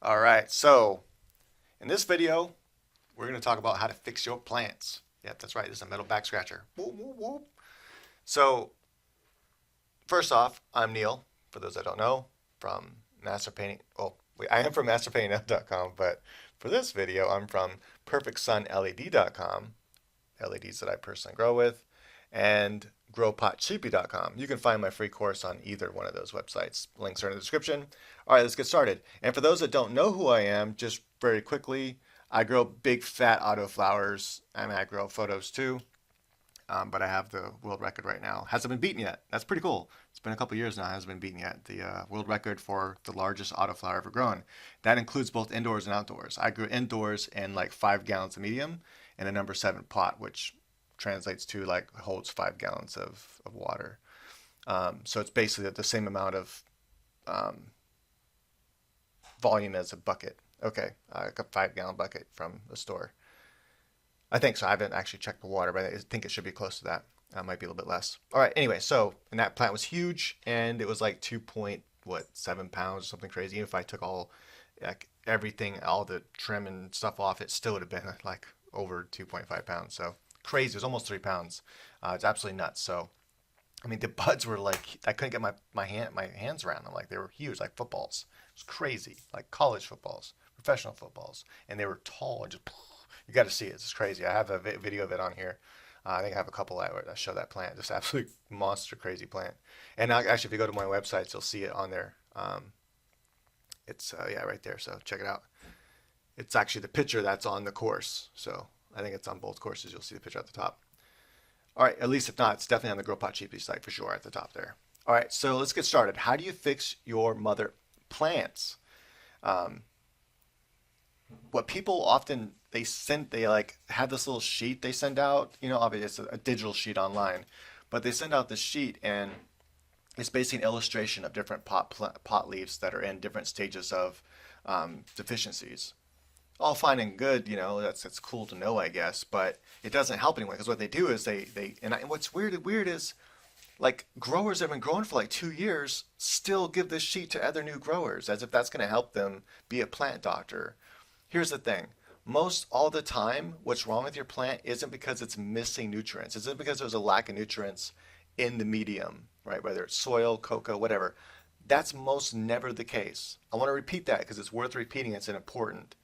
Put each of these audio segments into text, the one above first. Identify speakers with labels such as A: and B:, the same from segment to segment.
A: All right, so in this video, we're going to talk about how to fix your plants. Yep, that's right. This is a metal back scratcher. Whoop, whoop, whoop. So, first off, I'm Neil, for those that don't know, from Master Painting. Oh, wait, I am from masterpainting.com, but for this video, I'm from perfectsunled.com, LEDs that I personally grow with, and growpotcheapy.com. You can find my free course on either one of those websites. Links are in the description. All right, let's get started. And for those that don't know who I am, just very quickly, I grow big fat auto flowers. I grow photos too, but I have the world record right now. Hasn't been beaten yet. That's pretty cool. It's been a couple years now. Hasn't been beaten yet. The world record for the largest auto flower ever grown. That includes both indoors and outdoors. I grew indoors in like 5 gallons of medium in a number 7 pot, which translates to like holds 5 gallons of water. So it's basically the same amount of um, volume as a bucket. Okay, like a 5 gallon bucket from the store. I think so. I haven't actually checked the water, but I think it should be close to that. Might be a little bit less. All right. Anyway, so and that plant was huge, and it was like 2.7 pounds, something crazy. Even if I took all, like everything, all the trim and stuff off, it still would have been like over 2.5 pounds. So crazy. It was almost 3 pounds. It's absolutely nuts. So I mean, the buds were like I couldn't get my hands around them. Like they were huge, like footballs. It was crazy, like college footballs, professional footballs, and they were tall and just. You got to see it. It's crazy. I have a video of it on here. I think I have a couple that show that plant. Just absolute monster crazy plant. And actually, if you go to my websites, you'll see it on there. It's yeah, right there. So check it out. It's actually the picture that's on the course. So I think it's on both courses. You'll see the picture at the top. All right. At least if not, it's definitely on the Grow Pot Cheaply site for sure at the top there. All right. So let's get started. How do you fix your mother plants? Um, what people often they like have this little sheet they send out. Obviously it's a digital sheet online, but they send out this sheet and it's basically an illustration of different pot leaves that are in different stages of deficiencies. All fine and good, that's cool to know, I guess, but it doesn't help anyone because what they do is what's weird is like growers that have been growing for like 2 years still give this sheet to other new growers as if that's going to help them be a plant doctor. Here's the thing. Most all the time, what's wrong with your plant isn't because it's missing nutrients. It's because there's a lack of nutrients in the medium, right? Whether it's soil, cocoa, whatever. That's most never the case. I want to repeat that because it's worth repeating. It's important.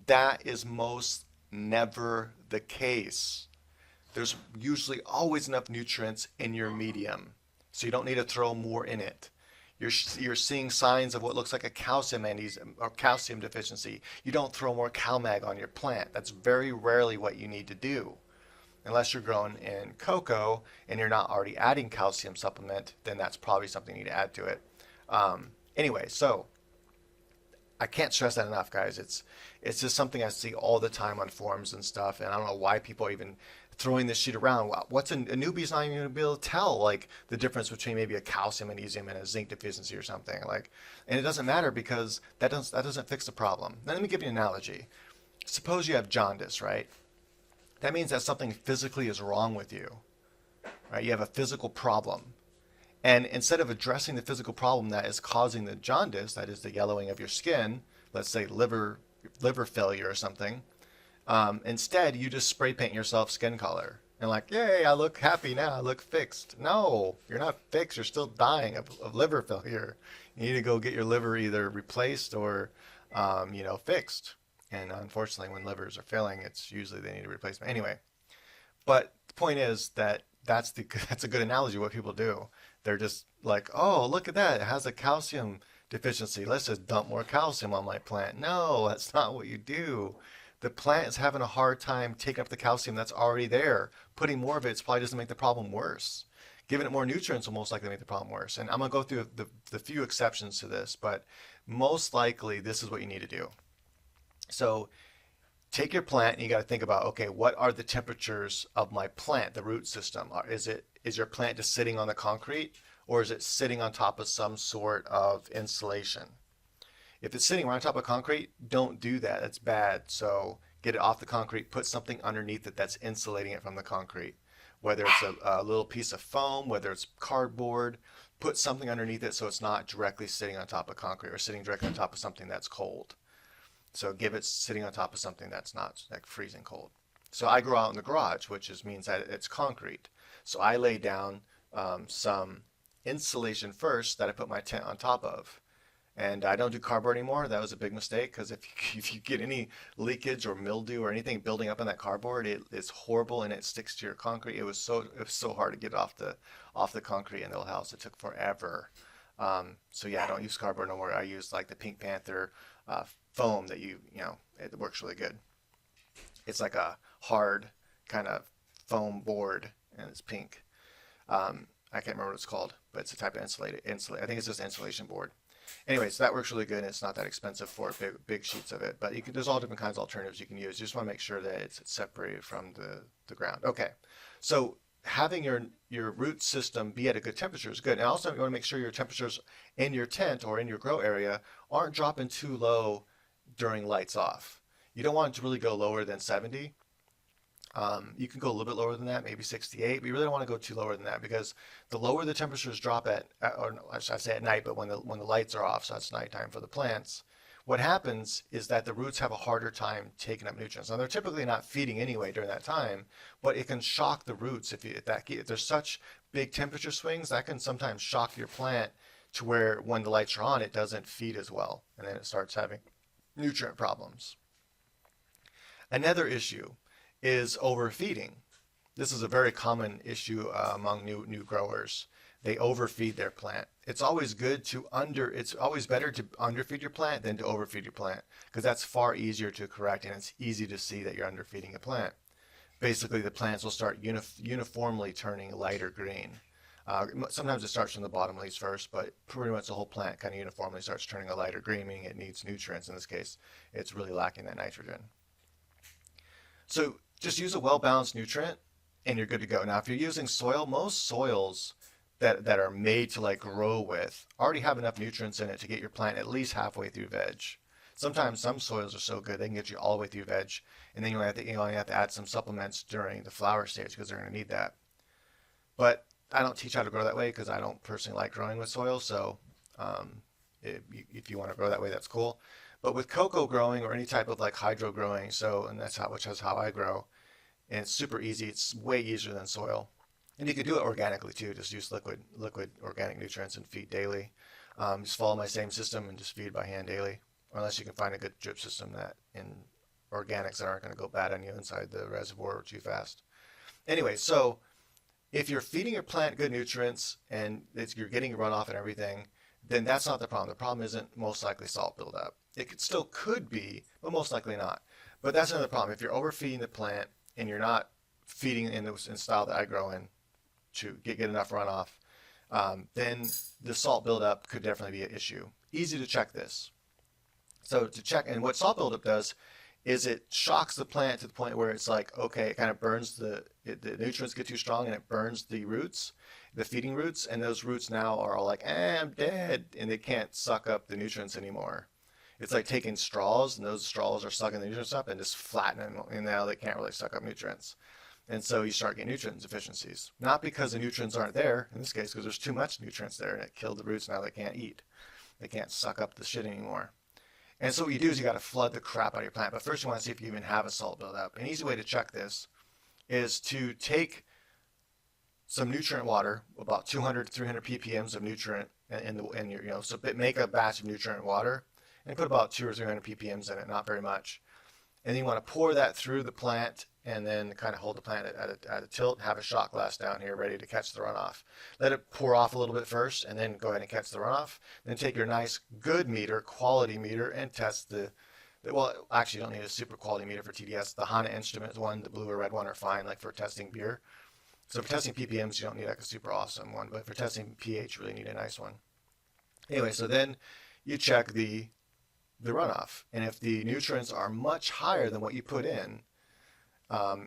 A: That is most never the case. There's usually always enough nutrients in your medium, so you don't need to throw more in it. You're seeing signs of what looks like a calcium magnesium or calcium deficiency. You don't throw more CalMag on your plant. That's very rarely what you need to do. Unless you're growing in cocoa and you're not already adding calcium supplement, then that's probably something you need to add to it. Anyway, so I can't stress that enough, guys. It's just something I see all the time on forums and stuff, and I don't know why people are even throwing this shit around. What's a newbie's not even gonna be able to tell like the difference between maybe a calcium magnesium and a zinc deficiency or something like, and it doesn't matter because that doesn't fix the problem. Now let me give you an analogy. Suppose you have jaundice, right? That means that something physically is wrong with you, right? You have a physical problem. And instead of addressing the physical problem that is causing the jaundice, that is the yellowing of your skin, let's say liver failure or something, instead you just spray paint yourself skin color and like, yay, I look happy now, I look fixed. No, you're not fixed. You're still dying of liver failure. You need to go get your liver either replaced or, fixed. And unfortunately, when livers are failing, it's usually they need a replacement anyway. But the point is that that's a good analogy of what people do. They're just like, oh, look at that. It has a calcium deficiency. Let's just dump more calcium on my plant. No, that's not what you do. The plant is having a hard time taking up the calcium that's already there. Putting more of it probably doesn't make the problem worse. Giving it more nutrients will most likely make the problem worse. And I'm going to go through the few exceptions to this, but most likely this is what you need to do. So take your plant and you got to think about, okay, what are the temperatures of my plant, the root system? Is your plant just sitting on the concrete or is it sitting on top of some sort of insulation? If it's sitting right on top of concrete, don't do that. That's bad. So get it off the concrete, put something underneath it that's insulating it from the concrete. Whether it's a little piece of foam, whether it's cardboard, put something underneath it so it's not directly sitting on top of concrete or sitting directly on top of something that's cold. So give it sitting on top of something that's not like freezing cold. So I grow out in the garage, which means that it's concrete. So I lay down some insulation first that I put my tent on top of. And I don't do cardboard anymore. That was a big mistake because if you get any leakage or mildew or anything building up in that cardboard, it's horrible and it sticks to your concrete. It was so hard to get off the concrete in the old house. It took forever. So yeah, I don't use cardboard no more. I use like the Pink Panther foam that it works really good. It's like a hard kind of foam board and it's pink. I can't remember what it's called, but it's a type of I think it's just insulation board. Anyway, so that works really good, and it's not that expensive for big sheets of it. But there's all different kinds of alternatives you can use. You just want to make sure that it's separated from the ground. Okay, so having your root system be at a good temperature is good. And also you want to make sure your temperatures in your tent or in your grow area aren't dropping too low during lights off. You don't want it to really go lower than 70. You can go a little bit lower than that, maybe 68, but you really don't want to go too lower than that because the lower the temperatures drop or I should say at night, but when the lights are off, so that's nighttime for the plants, what happens is that the roots have a harder time taking up nutrients. Now they're typically not feeding anyway during that time, but it can shock the roots if there's such big temperature swings that can sometimes shock your plant to where when the lights are on, it doesn't feed as well, and then it starts having nutrient problems. Another issue is overfeeding. This is a very common issue among new growers. They overfeed their plant. It's always better to underfeed your plant than to overfeed your plant because that's far easier to correct and it's easy to see that you're underfeeding a plant. Basically, the plants will start uniformly turning lighter green. Sometimes it starts from the bottom leaves first, but pretty much the whole plant kind of uniformly starts turning a lighter green, meaning it needs nutrients. In this case, it's really lacking that nitrogen. So just use a well-balanced nutrient and you're good to go. Now, if you're using soil, most soils that are made to like grow with already have enough nutrients in it to get your plant at least halfway through veg. Sometimes some soils are so good they can get you all the way through veg, and then you only have to add some supplements during the flower stage because they're going to need that. But I don't teach how to grow that way because I don't personally like growing with soil. So if you want to grow that way, that's cool. But with coco growing or any type of like hydro growing, which is how I grow, and it's super easy. It's way easier than soil, and you can do it organically too. Just use liquid organic nutrients and feed daily. Just follow my same system and just feed by hand daily, unless you can find a good drip system that in organics that aren't going to go bad on you inside the reservoir too fast. Anyway, so if you're feeding your plant good nutrients and you're getting runoff and everything, then that's not the problem. The problem isn't most likely salt buildup. It still could be, but most likely not. But that's another problem. If you're overfeeding the plant and you're not feeding in the style that I grow in to get enough runoff, then the salt buildup could definitely be an issue. Easy to check this. So to check, and what salt buildup does is it shocks the plant to the point where it's like, okay, it kind of burns the nutrients get too strong and it burns the roots, the feeding roots, and those roots now are all like, I'm dead, and they can't suck up the nutrients anymore. It's like taking straws, and those straws are sucking the nutrients up and just flattening them, and now they can't really suck up nutrients. And so you start getting nutrient deficiencies. Not because the nutrients aren't there, in this case, because there's too much nutrients there, and it killed the roots, now they can't eat. They can't suck up the shit anymore. And so what you do is you got to flood the crap out of your plant. But first you want to see if you even have a salt buildup. An easy way to check this is to take some nutrient water, about 200 to 300 ppms of nutrient in your, so make a batch of nutrient water and put about 200 or 300 ppms in it, not very much. And then you want to pour that through the plant and then kind of hold the plant at a tilt, have a shot glass down here ready to catch the runoff. Let it pour off a little bit first and then go ahead and catch the runoff. Then take your nice good meter, quality meter, and test well, actually you don't need a super quality meter for TDS. The Hana Instruments one, the blue or red one are fine, like for testing beer. So for testing ppms, you don't need like a super awesome one, but for testing pH, you really need a nice one. Anyway, so then you check the runoff. And if the nutrients are much higher than what you put in,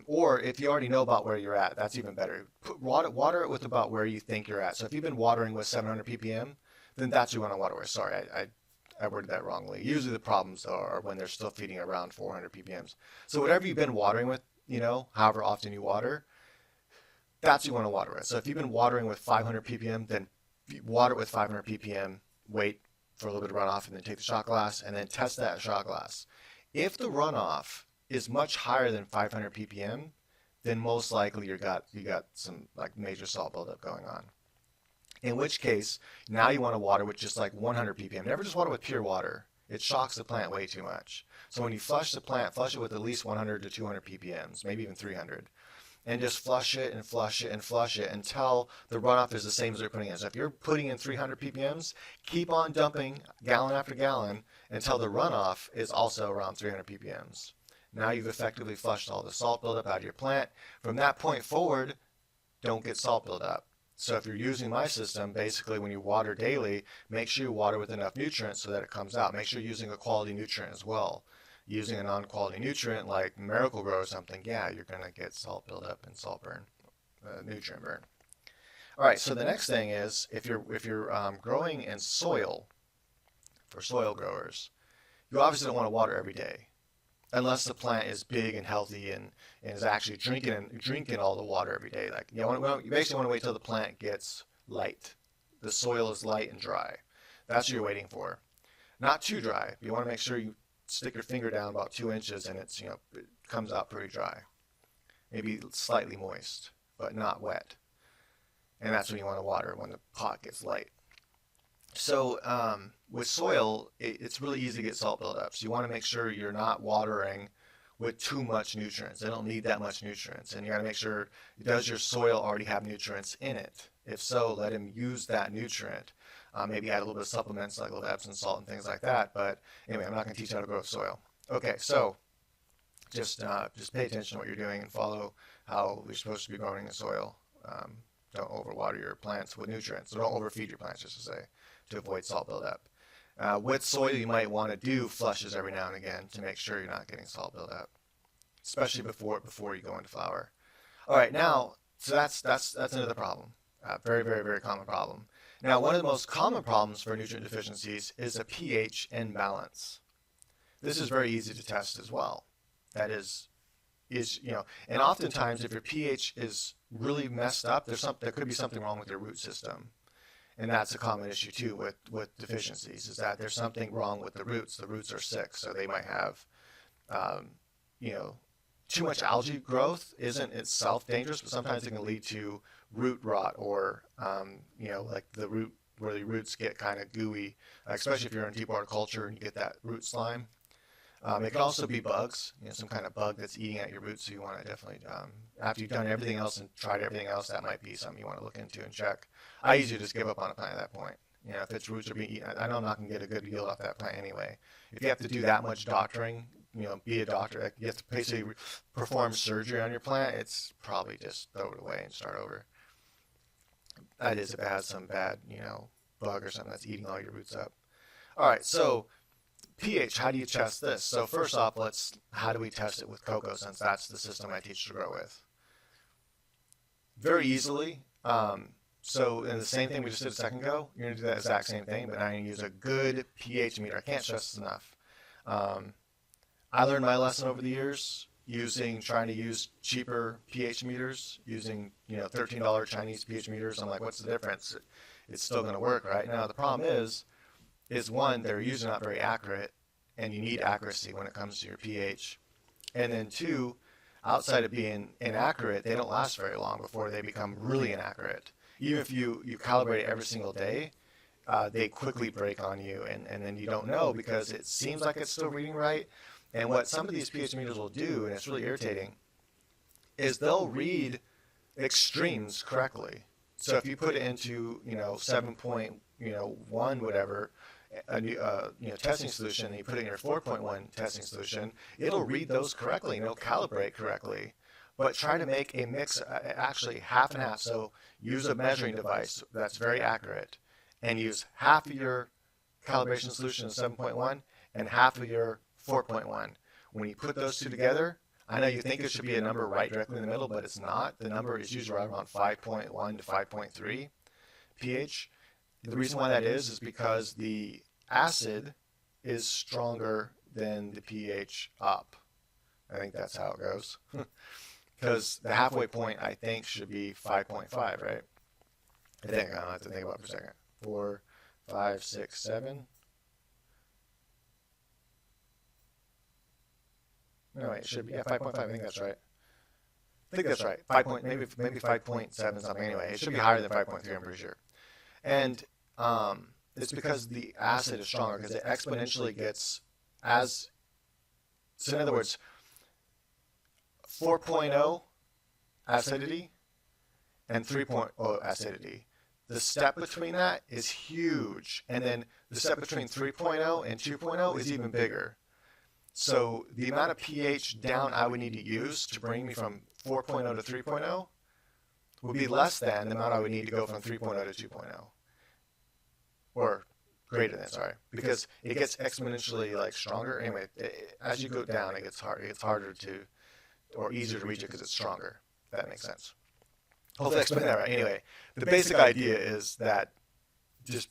A: or if you already know about where you're at, that's even better. Water it with about where you think you're at. So if you've been watering with 700 ppm, then that's what you want to water with. Sorry, I worded that wrongly. Usually the problems are when they're still feeding around 400 ppms. So whatever you've been watering with, however often you water, that's what you want to water with. So if you've been watering with 500 ppm, then water it with 500 ppm, wait for a little bit of runoff, and then take the shot glass, and then test that shot glass. If the runoff is much higher than 500 ppm, then most likely you got some like major salt buildup going on. In which case, now you want to water with just like 100 ppm. Never just water with pure water. It shocks the plant way too much. So when you flush the plant, flush it with at least 100 to 200 ppms, maybe even 300. And just flush it and flush it and flush it until the runoff is the same as you're putting in. So if you're putting in 300 ppms, keep on dumping gallon after gallon until the runoff is also around 300 ppms. Now you've effectively flushed all the salt buildup out of your plant. From that point forward, don't get salt buildup. So if you're using my system, basically when you water daily, make sure you water with enough nutrients so that it comes out. Make sure you're using a quality nutrient as well. Using a non-quality nutrient like Miracle-Gro or something, yeah, you're going to get salt buildup and salt burn, nutrient burn. All right, so the next thing is if you're growing in soil, for soil growers, you obviously don't want to water every day, unless the plant is big and healthy and is actually drinking all the water every day. Like you basically want to wait till the plant gets light, the soil is light and dry. That's what you're waiting for. Not too dry. You want to make sure you stick your finger down about 2 inches and it comes out pretty dry. Maybe slightly moist, but not wet. And that's when you want to water, when the pot gets light. So with soil, it's really easy to get salt buildup. So you want to make sure you're not watering with too much nutrients. They don't need that much nutrients. And you got to make sure, does your soil already have nutrients in it? If so, let him use that nutrient. Maybe add a little bit of supplements like a little Epsom salt and things like that. But anyway, I'm not going to teach you how to grow soil. Okay, so just pay attention to what you're doing and follow how you're supposed to be growing the soil. Don't overwater your plants with nutrients. Don't overfeed your plants, just to say, to avoid salt buildup. With soil, you might want to do flushes every now and again to make sure you're not getting salt buildup, especially before you go into flower. All right, now, so that's another problem. Very, very, very common problem. Now, one of the most common problems for nutrient deficiencies is a pH imbalance. This is very easy to test as well. That is and oftentimes if your pH is really messed up, there could be something wrong with your root system. And that's a common issue too with deficiencies, is that there's something wrong with the roots. The roots are sick, so they might have, too much algae growth isn't itself dangerous, but sometimes it can lead to root rot or, like the root, where the roots get kind of gooey, especially if you're in deep water culture and you get that root slime. It can also be bugs, some kind of bug that's eating at your roots. So you want to definitely, after you've done everything else and tried everything else, that might be something you want to look into and check. I usually just give up on a plant at that point. If its roots are being eaten, I know I'm not going to get a good yield off that plant anyway. If you have to do that much doctoring, be a doctor, you have to basically perform surgery on your plant, it's probably just throw it away and start over. That is if it has some bad, bug or something that's eating all your roots up. All right, so pH, how do you test this? So first off, how do we test it with coco, since that's the system I teach to grow with? Very easily. So in the same thing we just did a second ago, you're going to do that exact same thing, but now you're going to use a good pH meter. I can't stress this enough. I learned my lesson over the years trying to use cheaper pH meters, using $13 Chinese pH meters. I'm like, what's the difference? It's still going to work, right? Now the problem is one, they're usually not very accurate, and you need accuracy when it comes to your pH. And then two, outside of being inaccurate, they don't last very long before they become really inaccurate. Even if you calibrate it every single day, they quickly break on you, and then you don't know because it seems like it's still reading right. And what some of these pH meters will do, and it's really irritating, is they'll read extremes correctly. So if you put it into 7.1 whatever, testing solution, and you put it in your 4.1 testing solution, it'll read those correctly and it'll calibrate correctly. But try to make a mix, actually half and half. So use a measuring device that's very accurate, and use half of your calibration solution in 7.1 and half of your 4.1. When you put those two together, I know you think it should be a number right directly in the middle, but it's not. The number is usually right around 5.1 to 5.3 pH. The reason why that is because the acid is stronger than the pH up. I think that's how it goes. Because the halfway point, I think, should be 5.5, right? I think. I'll have to think about it for a second. 4, 5, 6, 7. No, wait, it should be, yeah, 5.5. I think that's right. I think that's right. 5 point, maybe 5.7 something. Anyway, it should be higher than 5.3. I'm pretty sure. And it's because the acid is stronger because it exponentially gets as. So in other words, 4.0 acidity and 3.0 acidity. The step between that is huge, and then the step between 3.0 and 2.0 is even bigger. So the amount of pH down I would need to use to bring me from 4.0 to 3.0 would be less than the amount I would need to go from 3.0 to 2.0, or greater than, sorry, because it gets exponentially like stronger. Anyway, as you go down, it gets harder to, or easier to reach it because it's stronger. If that makes sense. Hopefully I explained that right. Anyway, the basic idea is that just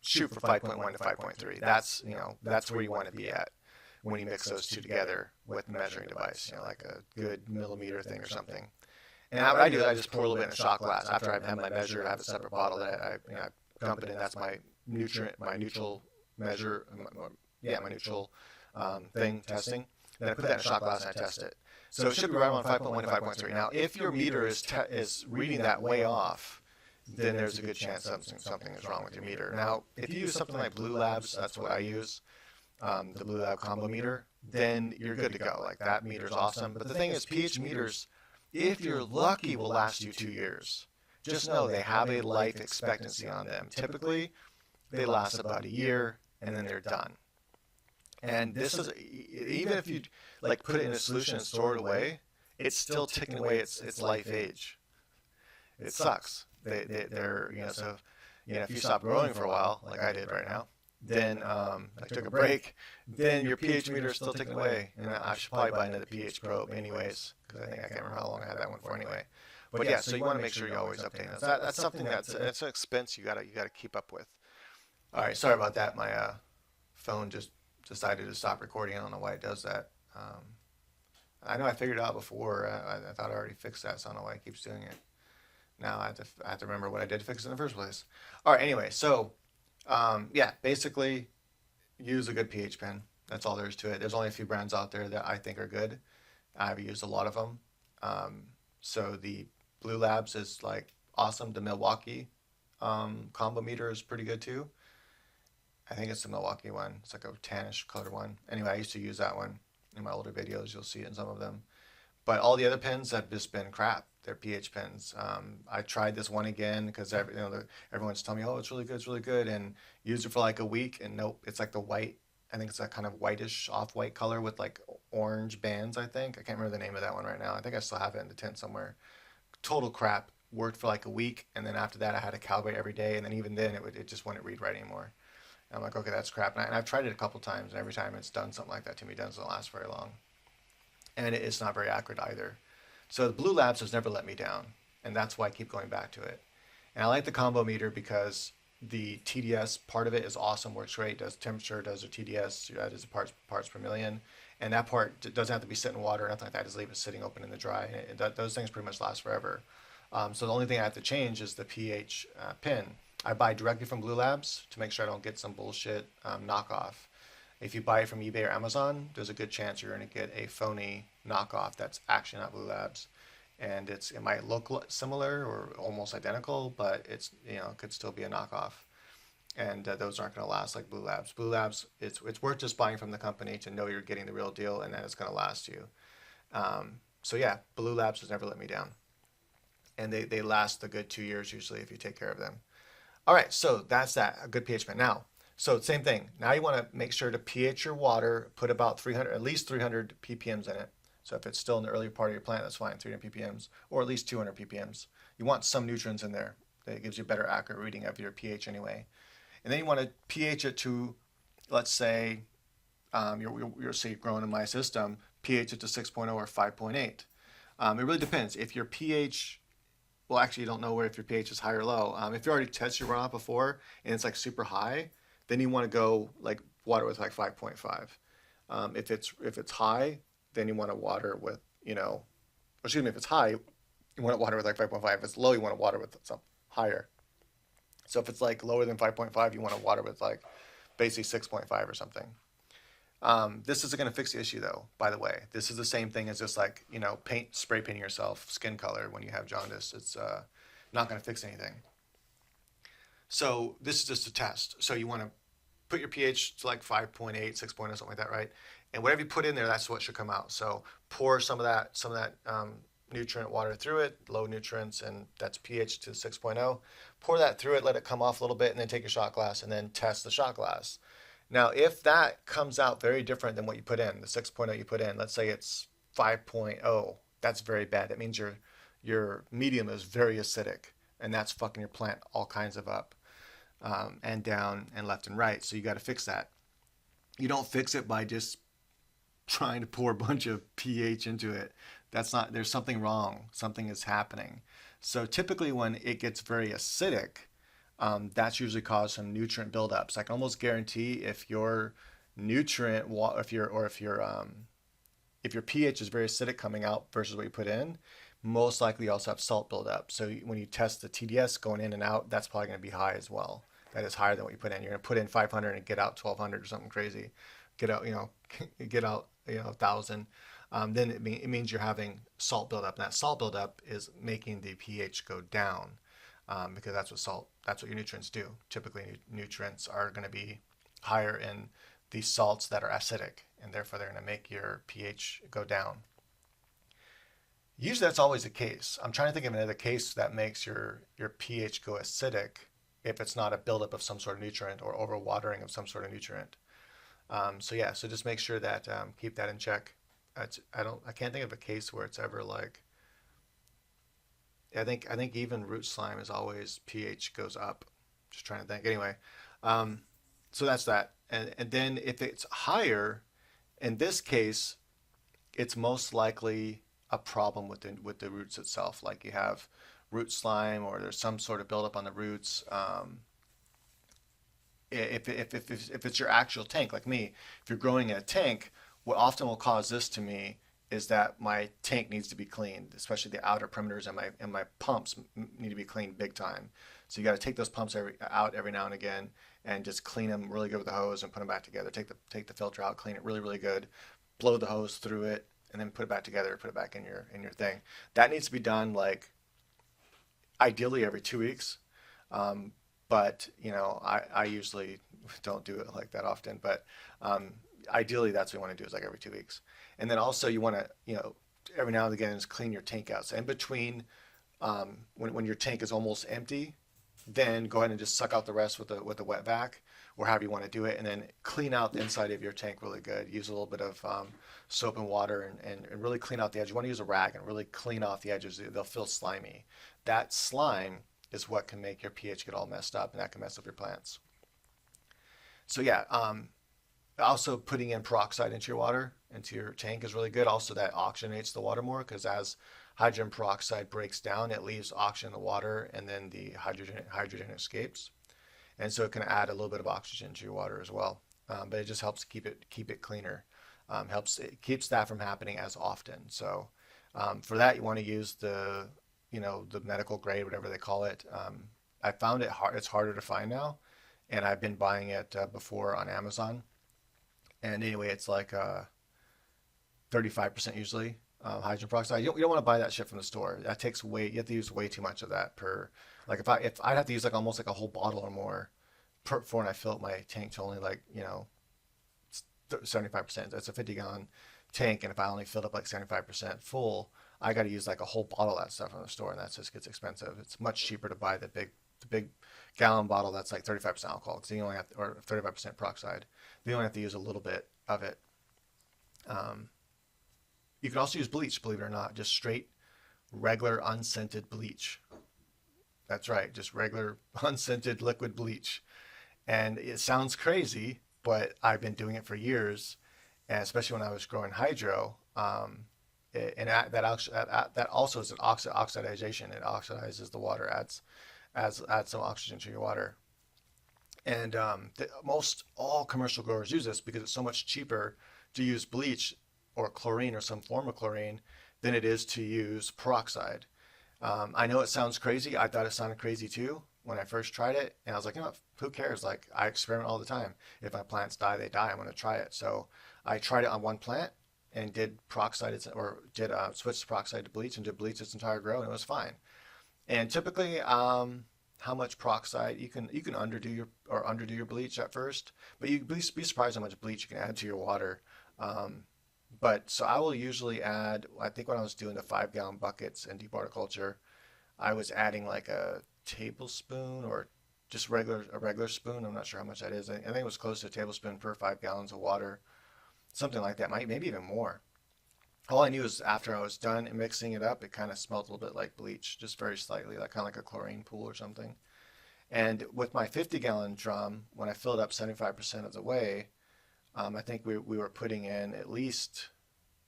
A: shoot for 5.1 to 5.3. That's where you want to be at when you mix those two together with the measuring device, like a good millimeter thing or something. And what I do is I just pour a little bit in a shot glass. After I've had my measure, I have a separate bottle that I dump it in. That's my neutral measure, my neutral thing testing. Then I put that in a shot glass and I test it. So it should be right around 5.1 to 5.3. Now, if your meter is reading that way off, then there's a good chance something is wrong with your meter. Now, if you use something like Blue Labs, that's what I use, the Blue Lab combo meter, then you're good to go. Like, that meter's awesome. But the thing is, pH meters, if you're lucky, will last you 2 years. Just know they have a life expectancy on them. Typically, they last about a year, and then they're done. And this is, even if you like put it in a solution and store it away, it's still ticking away its life age. It sucks. They're so if you stop growing for a while, like I did right now, then I took a break, then your pH meter is still ticking away, and I should probably buy another pH probe anyways, because I can't remember how long I had that one for anyway. But yeah, so you want to make sure you're always updating that. That's something that's an expense you gotta keep up with. All right, sorry about that. My phone just decided to stop recording. I don't know why it does that. I know I figured it out before. I thought I already fixed that, so I don't know why it keeps doing it. Now I have to remember what I did to fix it in the first place. All right, anyway, so basically use a good pH pen. That's all there is to it. There's only a few brands out there that I think are good. I've used a lot of them. So the Blue Labs is like awesome. The Milwaukee combo meter is pretty good too. I think it's the Milwaukee one. It's like a tannish color one. Anyway, I used to use that one in my older videos. You'll see it in some of them. But all the other pens have just been crap. They're pH pens. I tried this one again because everyone's telling me, oh, it's really good, and used it for like a week, and nope, it's like the white. I think it's that kind of whitish, off-white color with like orange bands. I think I can't remember the name of that one right now. I think I still have it in the tent somewhere. Total crap. Worked for like a week, and then after that, I had to calibrate every day, and then even then, it just wouldn't read right anymore. I'm like, okay, that's crap. And I've tried it a couple times, and every time it's done something like that to me, it doesn't last very long. And it's not very accurate either. So the Blue Labs has never let me down, and that's why I keep going back to it. And I like the combo meter because the TDS part of it is awesome, works great, does temperature, does the TDS, that is parts per million. And that part doesn't have to be sitting in water or nothing like that, just leave it sitting open in the dry. And those things pretty much last forever. So the only thing I have to change is the pH pin. I buy directly from Blue Labs to make sure I don't get some bullshit knockoff. If you buy it from eBay or Amazon, there's a good chance you're going to get a phony knockoff that's actually not Blue Labs, and it might look similar or almost identical, but it could still be a knockoff, and those aren't going to last like Blue Labs. Blue Labs, it's worth just buying from the company to know you're getting the real deal, and then it's going to last you. So yeah, Blue Labs has never let me down, and they last a good 2 years usually if you take care of them. All right, so that's that, a good pH pen. Now, so same thing. Now you want to make sure to pH your water, put about at least 300 ppms in it. So if it's still in the early part of your plant, that's fine, 300 ppms, or at least 200 ppms. You want some nutrients in there. That gives you a better accurate reading of your pH anyway. And then you want to pH it to, let's say, you're say growing in my system, pH it to 6.0 or 5.8. It really depends. If your pH, well, actually, you don't know if your pH is high or low. If you already tested your runoff before and it's like super high, then you want to go like water with like 5.5. If it's high, then you want to water with, if it's high, you want to water with like 5.5. If it's low, you want to water with some higher. So if it's like lower than 5.5, you want to water with like basically 6.5 or something. This isn't going to fix the issue though, by the way. This is the same thing as just like, spray painting yourself skin color when you have jaundice. It's not going to fix anything. So this is just a test. So you want to put your pH to like 5.8, 6.0, something like that, right? And whatever you put in there, that's what should come out. So pour some of that nutrient water through it, low nutrients, and that's pH to 6.0. Pour that through it, let it come off a little bit, and then take your shot glass and then test the shot glass. Now, if that comes out very different than what you put in, the 6.0 you put in, let's say it's 5.0, that's very bad. That means your medium is very acidic, and that's fucking your plant all kinds of up, and down and left and right. So you got to fix that. You don't fix it by just trying to pour a bunch of pH into it. That's not, there's something wrong. Something is happening. So typically when it gets very acidic, that's usually caused some nutrient buildups. I can almost guarantee if your nutrient, if your pH is very acidic coming out versus what you put in, most likely you also have salt buildup. So when you test the TDS going in and out, that's probably going to be high as well. That is higher than what you put in. You're going to put in 500 and get out 1200 or something crazy. Get out, get out, 1000. Then it means you're having salt buildup. And that salt buildup is making the pH go down, because that's what your nutrients do. Typically, nutrients are going to be higher in the salts that are acidic, and therefore they're going to make your pH go down. Usually that's always the case. I'm trying to think of another case that makes your pH go acidic if it's not a buildup of some sort of nutrient or overwatering of some sort of nutrient. So just make sure that keep that in check. I can't think of a case where it's ever like. I think even root slime is always pH goes up. Just trying to think. Anyway, so that's that. And then if it's higher, in this case, it's most likely a problem with the roots itself. Like you have root slime or there's some sort of buildup on the roots. If it's your actual tank, like me, if you're growing in a tank, what often will cause this to me is that my tank needs to be cleaned, especially the outer perimeters, and my pumps need to be cleaned big time. So you got to take those pumps out every now and again and just clean them really good with the hose and put them back together. Take the filter out, clean it really really good, blow the hose through it, and then put it back together. Put it back in your thing. That needs to be done like ideally every 2 weeks. But I usually don't do it like that often. But ideally, that's what you want to do is like every 2 weeks. And then also you want to every now and again just clean your tank out. So in between, when your tank is almost empty, then go ahead and just suck out the rest with a wet vac or however you want to do it, and then clean out the inside of your tank really good. Use a little bit of soap and water and really clean out the edge. You want to use a rag and really clean off the edges. They'll feel slimy. That slime is what can make your pH get all messed up, and that can mess up your plants. So yeah, also putting in peroxide into your water, into your tank is really good. Also that oxygenates the water more, because as hydrogen peroxide breaks down, it leaves oxygen in the water, and then the hydrogen escapes. And so it can add a little bit of oxygen to your water as well. But it just helps keep it cleaner. It keeps that from happening as often. So for that, you want to use the medical grade, whatever they call it. I found it's harder to find now, and I've been buying it before on Amazon. And anyway, it's like 35% usually hydrogen peroxide. You don't want to buy that shit from the store. That takes you have to use way too much of that per. Like if I'd have to use like almost like a whole bottle or more before I fill up my tank to only 75%. That's a 50-gallon tank, and if I only filled up like 75% full, I got to use like a whole bottle of that stuff from the store, and that just gets expensive. It's much cheaper to buy the big gallon bottle that's like 35% alcohol, because you only have or 35% peroxide. You only have to use a little bit of it. You can also use bleach, believe it or not, just straight, regular, unscented bleach. That's right, just regular, unscented liquid bleach. And it sounds crazy, but I've been doing it for years, and especially when I was growing hydro. And that also is an oxidization. It oxidizes the water, adds some oxygen to your water. And most all commercial growers use this because it's so much cheaper to use bleach or chlorine or some form of chlorine than it is to use peroxide. I know it sounds crazy. I thought it sounded crazy too when I first tried it, and I was like, you know what, who cares? Like I experiment all the time. If my plants die, they die. I'm going to try it. So I tried it on one plant and did peroxide or did switch peroxide to bleach and did bleach its entire grow, and it was fine. And typically, how much peroxide you can underdo your bleach at first, but you'd be surprised how much bleach you can add to your water. Um, but so I will usually add. I think when I was doing the 5 gallon buckets in deep horticulture, I was adding like a tablespoon or just a regular spoon. I'm not sure how much that is. I think it was close to a tablespoon per 5 gallons of water, something like that. Maybe even more. All I knew is after I was done mixing it up, it kind of smelled a little bit like bleach, just very slightly, like kind of like a chlorine pool or something. And with my 50-gallon drum, when I filled up 75% of the way, I think we were putting in at least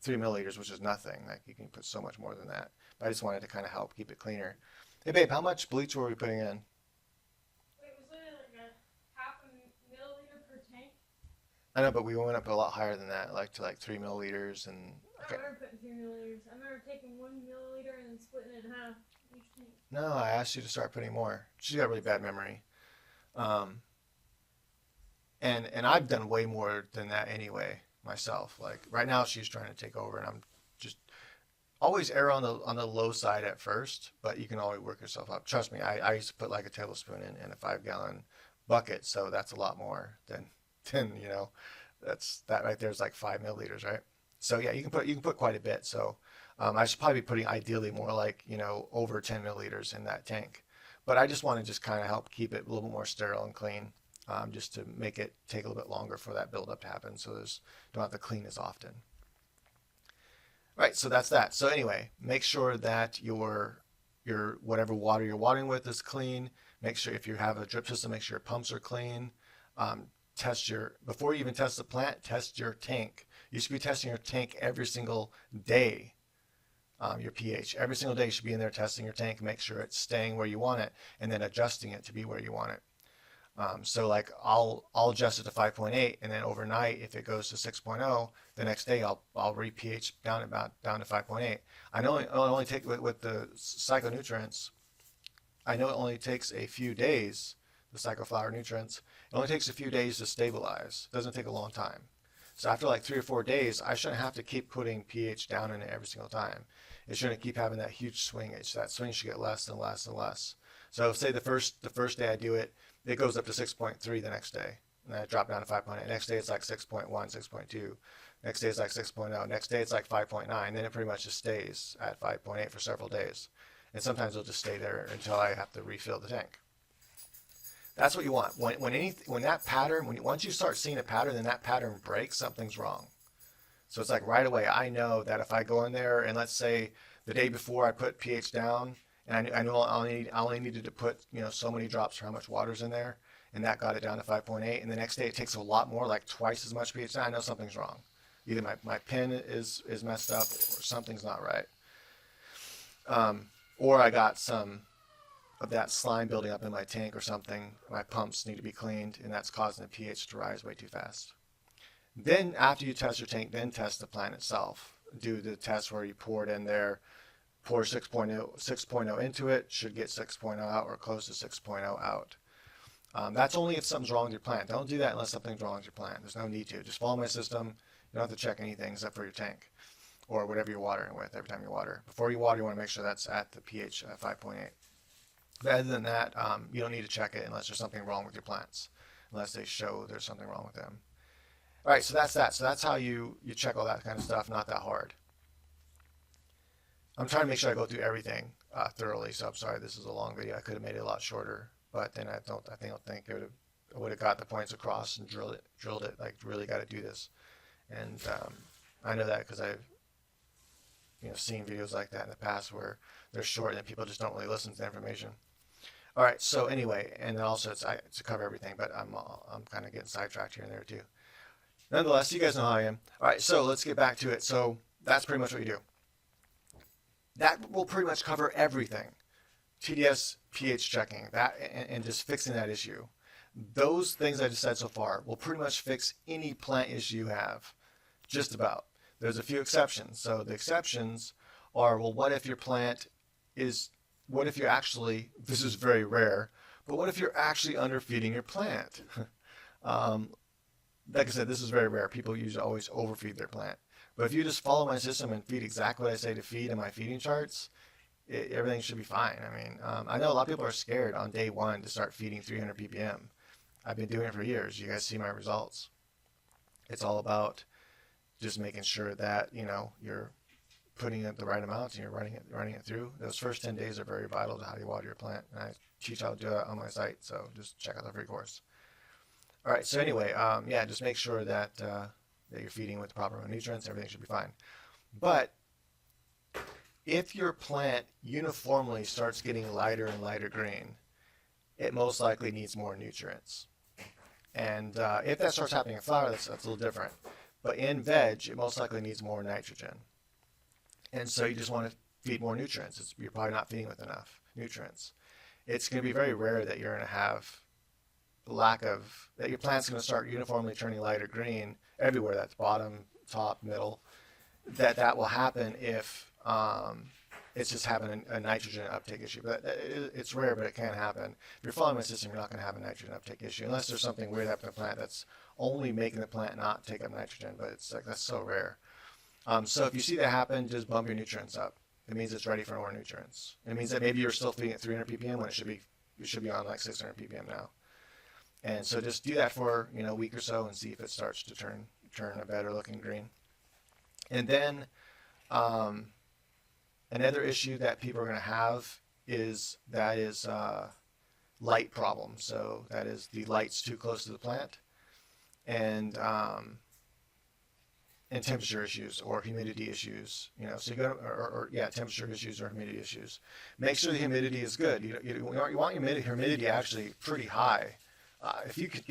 A: 3 milliliters, which is nothing. Like you can put so much more than that. But I just wanted to kind of help keep it cleaner. Hey babe, how much bleach were we putting in?
B: Wait, was it like a half a milliliter per tank?
A: I know, but we went up a lot higher than that, like to like 3 milliliters and
B: I
A: okay.
B: don't remember putting 3 milliliters. I remember taking 1 milliliter and then splitting it in half each tank.
A: No, I asked you to start putting more. She's got really bad memory. Um, and I've done way more than that anyway myself. Like right now she's trying to take over and I'm just always err on the low side at first, but you can always work yourself up. Trust me, I used to put like a tablespoon in a 5 gallon bucket, so that's a lot more than that right there is like 5 milliliters, right? So yeah, you can put quite a bit. So I should probably be putting ideally more like over 10 milliliters in that tank, but I just want to just kind of help keep it a little bit more sterile and clean, just to make it take a little bit longer for that buildup to happen. So there's don't have to clean as often. Right, so that's that. So anyway, make sure that your whatever water you're watering with is clean. Make sure if you have a drip system, make sure your pumps are clean. Um, Test your before you even test the plant, test your tank. You should be testing your tank every single day. Your pH every single day you should be in there testing your tank, make sure it's staying where you want it, and then adjusting it to be where you want it. So like I'll adjust it to 5.8, and then overnight if it goes to 6.0, the next day I'll re pH down to 5.8. I know it only take with the psychonutrients. I know it only takes a few days. The psychoflower nutrients. It only takes a few days to stabilize. It doesn't take a long time. So after like 3 or 4 days, I shouldn't have to keep putting pH down in it every single time. It shouldn't keep having that huge swing. That swing should get less and less and less. So say the first day I do it, it goes up to 6.3 the next day. And then I drop down to 5.8. Next day it's like 6.1, 6.2. Next day it's like 6.0. Next day it's like 5.9. Then it pretty much just stays at 5.8 for several days. And sometimes it'll just stay there until I have to refill the tank. That's what you want. When that pattern, once you start seeing a pattern, then that pattern breaks, something's wrong. So it's like right away, I know that if I go in there and let's say the day before I put pH down, and I know I only needed to put so many drops for how much water's in there, and that got it down to 5.8, and the next day it takes a lot more, like twice as much pH down. I know something's wrong. Either my pen is messed up or something's not right, or I got some of that slime building up in my tank or something. My pumps need to be cleaned, and that's causing the pH to rise way too fast. Then after you test your tank, then test the plant itself. Do the test where you pour it in there, pour 6.0 into it, should get 6.0 out or close to 6.0 out. That's only if something's wrong with your plant. Don't do that unless something's wrong with your plant. There's no need to. Just follow my system. You don't have to check anything except for your tank or whatever you're watering with every time you water. Before you water, you want to make sure that's at the pH 5.8. But other than that, you don't need to check it unless there's something wrong with your plants, unless they show there's something wrong with them. All right, so that's that. So that's how you check all that kind of stuff. Not that hard. I'm trying to make sure I go through everything thoroughly. So I'm sorry this is a long video. I could have made it a lot shorter, but then I think I would have got the points across and drilled it. Like really got to do this, and I know that because I've seen videos like that in the past where they're short and people just don't really listen to the information. All right, so anyway, and then also it's to cover everything, but I'm kind of getting sidetracked here and there too. Nonetheless, you guys know how I am. All right, so let's get back to it. So that's pretty much what you do. That will pretty much cover everything. TDS, pH checking, that and just fixing that issue. Those things I just said so far will pretty much fix any plant issue you have, just about. There's a few exceptions. So the exceptions are, well, what if your plant is, what if you're actually, this is very rare, But what if you're actually underfeeding your plant? um, like I said, this is very rare. People usually always overfeed their plant. But if you just follow my system and feed exactly what I say to feed in my feeding charts, everything should be fine. I mean, I know a lot of people are scared on day one to start feeding 300 ppm. I've been doing it for years. You guys see my results. It's all about just making sure that you're putting in the right amount and you're running it through. Those first 10 days are very vital to how you water your plant, and I teach how to do that on my site. So just check out the free course. All right. So anyway, yeah, just make sure that that you're feeding with the proper nutrients. Everything should be fine. But if your plant uniformly starts getting lighter and lighter green, it most likely needs more nutrients. And if that starts happening in flower, that's a little different. But in veg, it most likely needs more nitrogen. And so you just want to feed more nutrients. You're probably not feeding with enough nutrients. It's going to be very rare that you're going to have that your plant's going to start uniformly turning lighter green everywhere. That's bottom, top, middle. That will happen if it's just having a nitrogen uptake issue. But it's rare, but it can happen. If you're following my system, you're not going to have a nitrogen uptake issue unless there's something weird happening to the plant that's only making the plant not take up nitrogen. But it's like that's so rare. So if you see that happen, just bump your nutrients up. It means it's ready for more nutrients. It means that maybe you're still feeding at 300 ppm when you should be on like 600 ppm now. And so just do that for a week or so and see if it starts to turn a better looking green. And then another issue that people are going to have is light problem. So that is the light's too close to the plant, and temperature issues or humidity issues. So you go temperature issues or humidity issues. Make sure the humidity is good. You want your humidity actually pretty high. If you can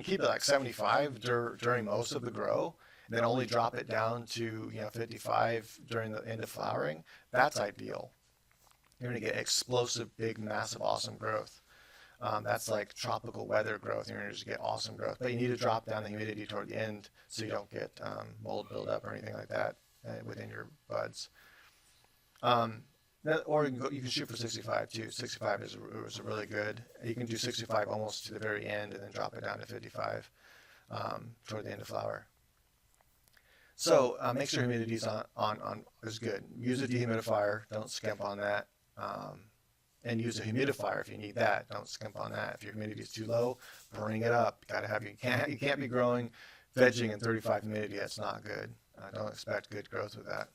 A: keep it like 75 during most of the grow, and then only drop it down to 55 during the end of flowering, that's ideal. You're going to get explosive, big, massive, awesome growth. That's like tropical weather growth. You're going to just get awesome growth. But you need to drop down the humidity toward the end so you don't get mold buildup or anything like that within your buds. Or you can shoot for 65 too. 65 is really good. You can do 65 almost to the very end and then drop it down to 55 toward the end of flower. So make sure humidity is good. Use a dehumidifier. Don't skimp on that. And use a humidifier if you need that. Don't skimp on that. If your humidity is too low, bring it up. You can't be growing vegging in 35 humidity. That's not good. Don't expect good growth with that.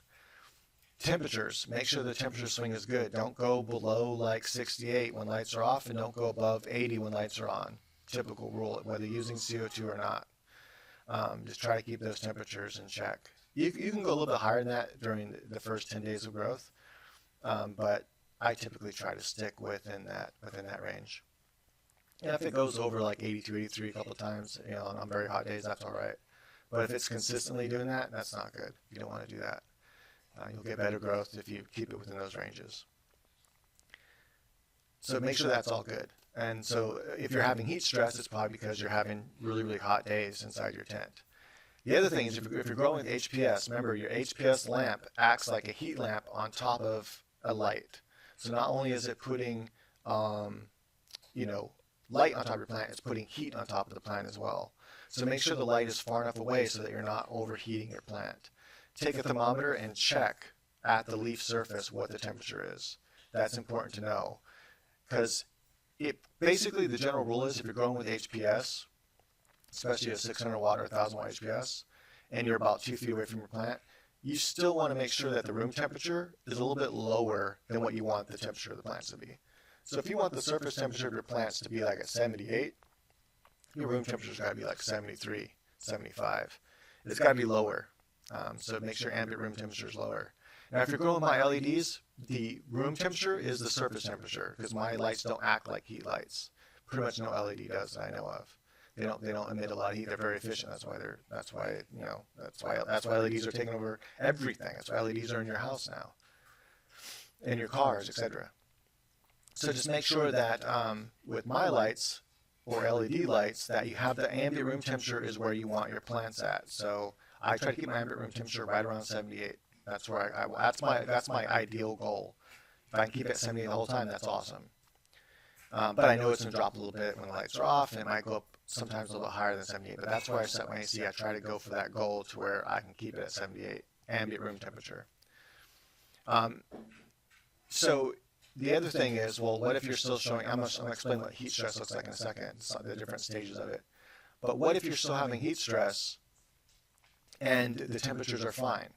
A: Temperatures. Make sure the temperature swing is good. Don't go below like 68 when lights are off, and don't go above 80 when lights are on. Typical rule, whether using CO2 or not. Just try to keep those temperatures in check. You can go a little bit higher than that during the first 10 days of growth, but I typically try to stick within that range. And if it goes over like 82, 83 a couple of times, on very hot days, that's all right. But if it's consistently doing that, that's not good. You don't want to do that. You'll get better growth if you keep it within those ranges. So make sure that's all good. And so if you're having heat stress, it's probably because you're having really, really hot days inside your tent. The other thing is if you're growing with HPS, remember your HPS lamp acts like a heat lamp on top of a light. So not only is it putting, light on top of your plant, it's putting heat on top of the plant as well. So make sure the light is far enough away so that you're not overheating your plant. Take a thermometer and check at the leaf surface what the temperature is. That's important to know, because basically the general rule is if you're growing with HPS, especially a 600 watt or 1000 watt HPS, and you're about 2 feet away from your plant, you still want to make sure that the room temperature is a little bit lower than what you want the temperature of the plants to be. So if you want the surface temperature of your plants to be like at 78, your room temperature's got to be like 73, 75. It's got to be lower. So make sure ambient room temperature is lower. Now, if you're growing my LEDs, the room temperature is the surface temperature because my lights don't act like heat lights. Pretty much no LED does that I know of. They don't emit a lot of heat. They're very efficient. That's why LEDs are taking over everything. That's why LEDs are in your house now, in your cars, etc. So just make sure that with my lights or LED lights that you have the ambient room temperature is where you want your plants at. So I try to keep my ambient room temperature right around 78. That's where that's my ideal goal. If I can keep it at 78 the whole time, that's awesome. But I know it's going to drop a little bit when the lights are off, and it might go up sometimes a little bit higher than 78. But that's where I set my AC. I try to go for that goal to where I can keep it at 78 ambient room temperature. Um, so the other thing is, well, what if you're still showing? I'm going to explain what heat stress looks like in a second, the different stages of it. But what if you're still having heat stress and the temperatures are fine?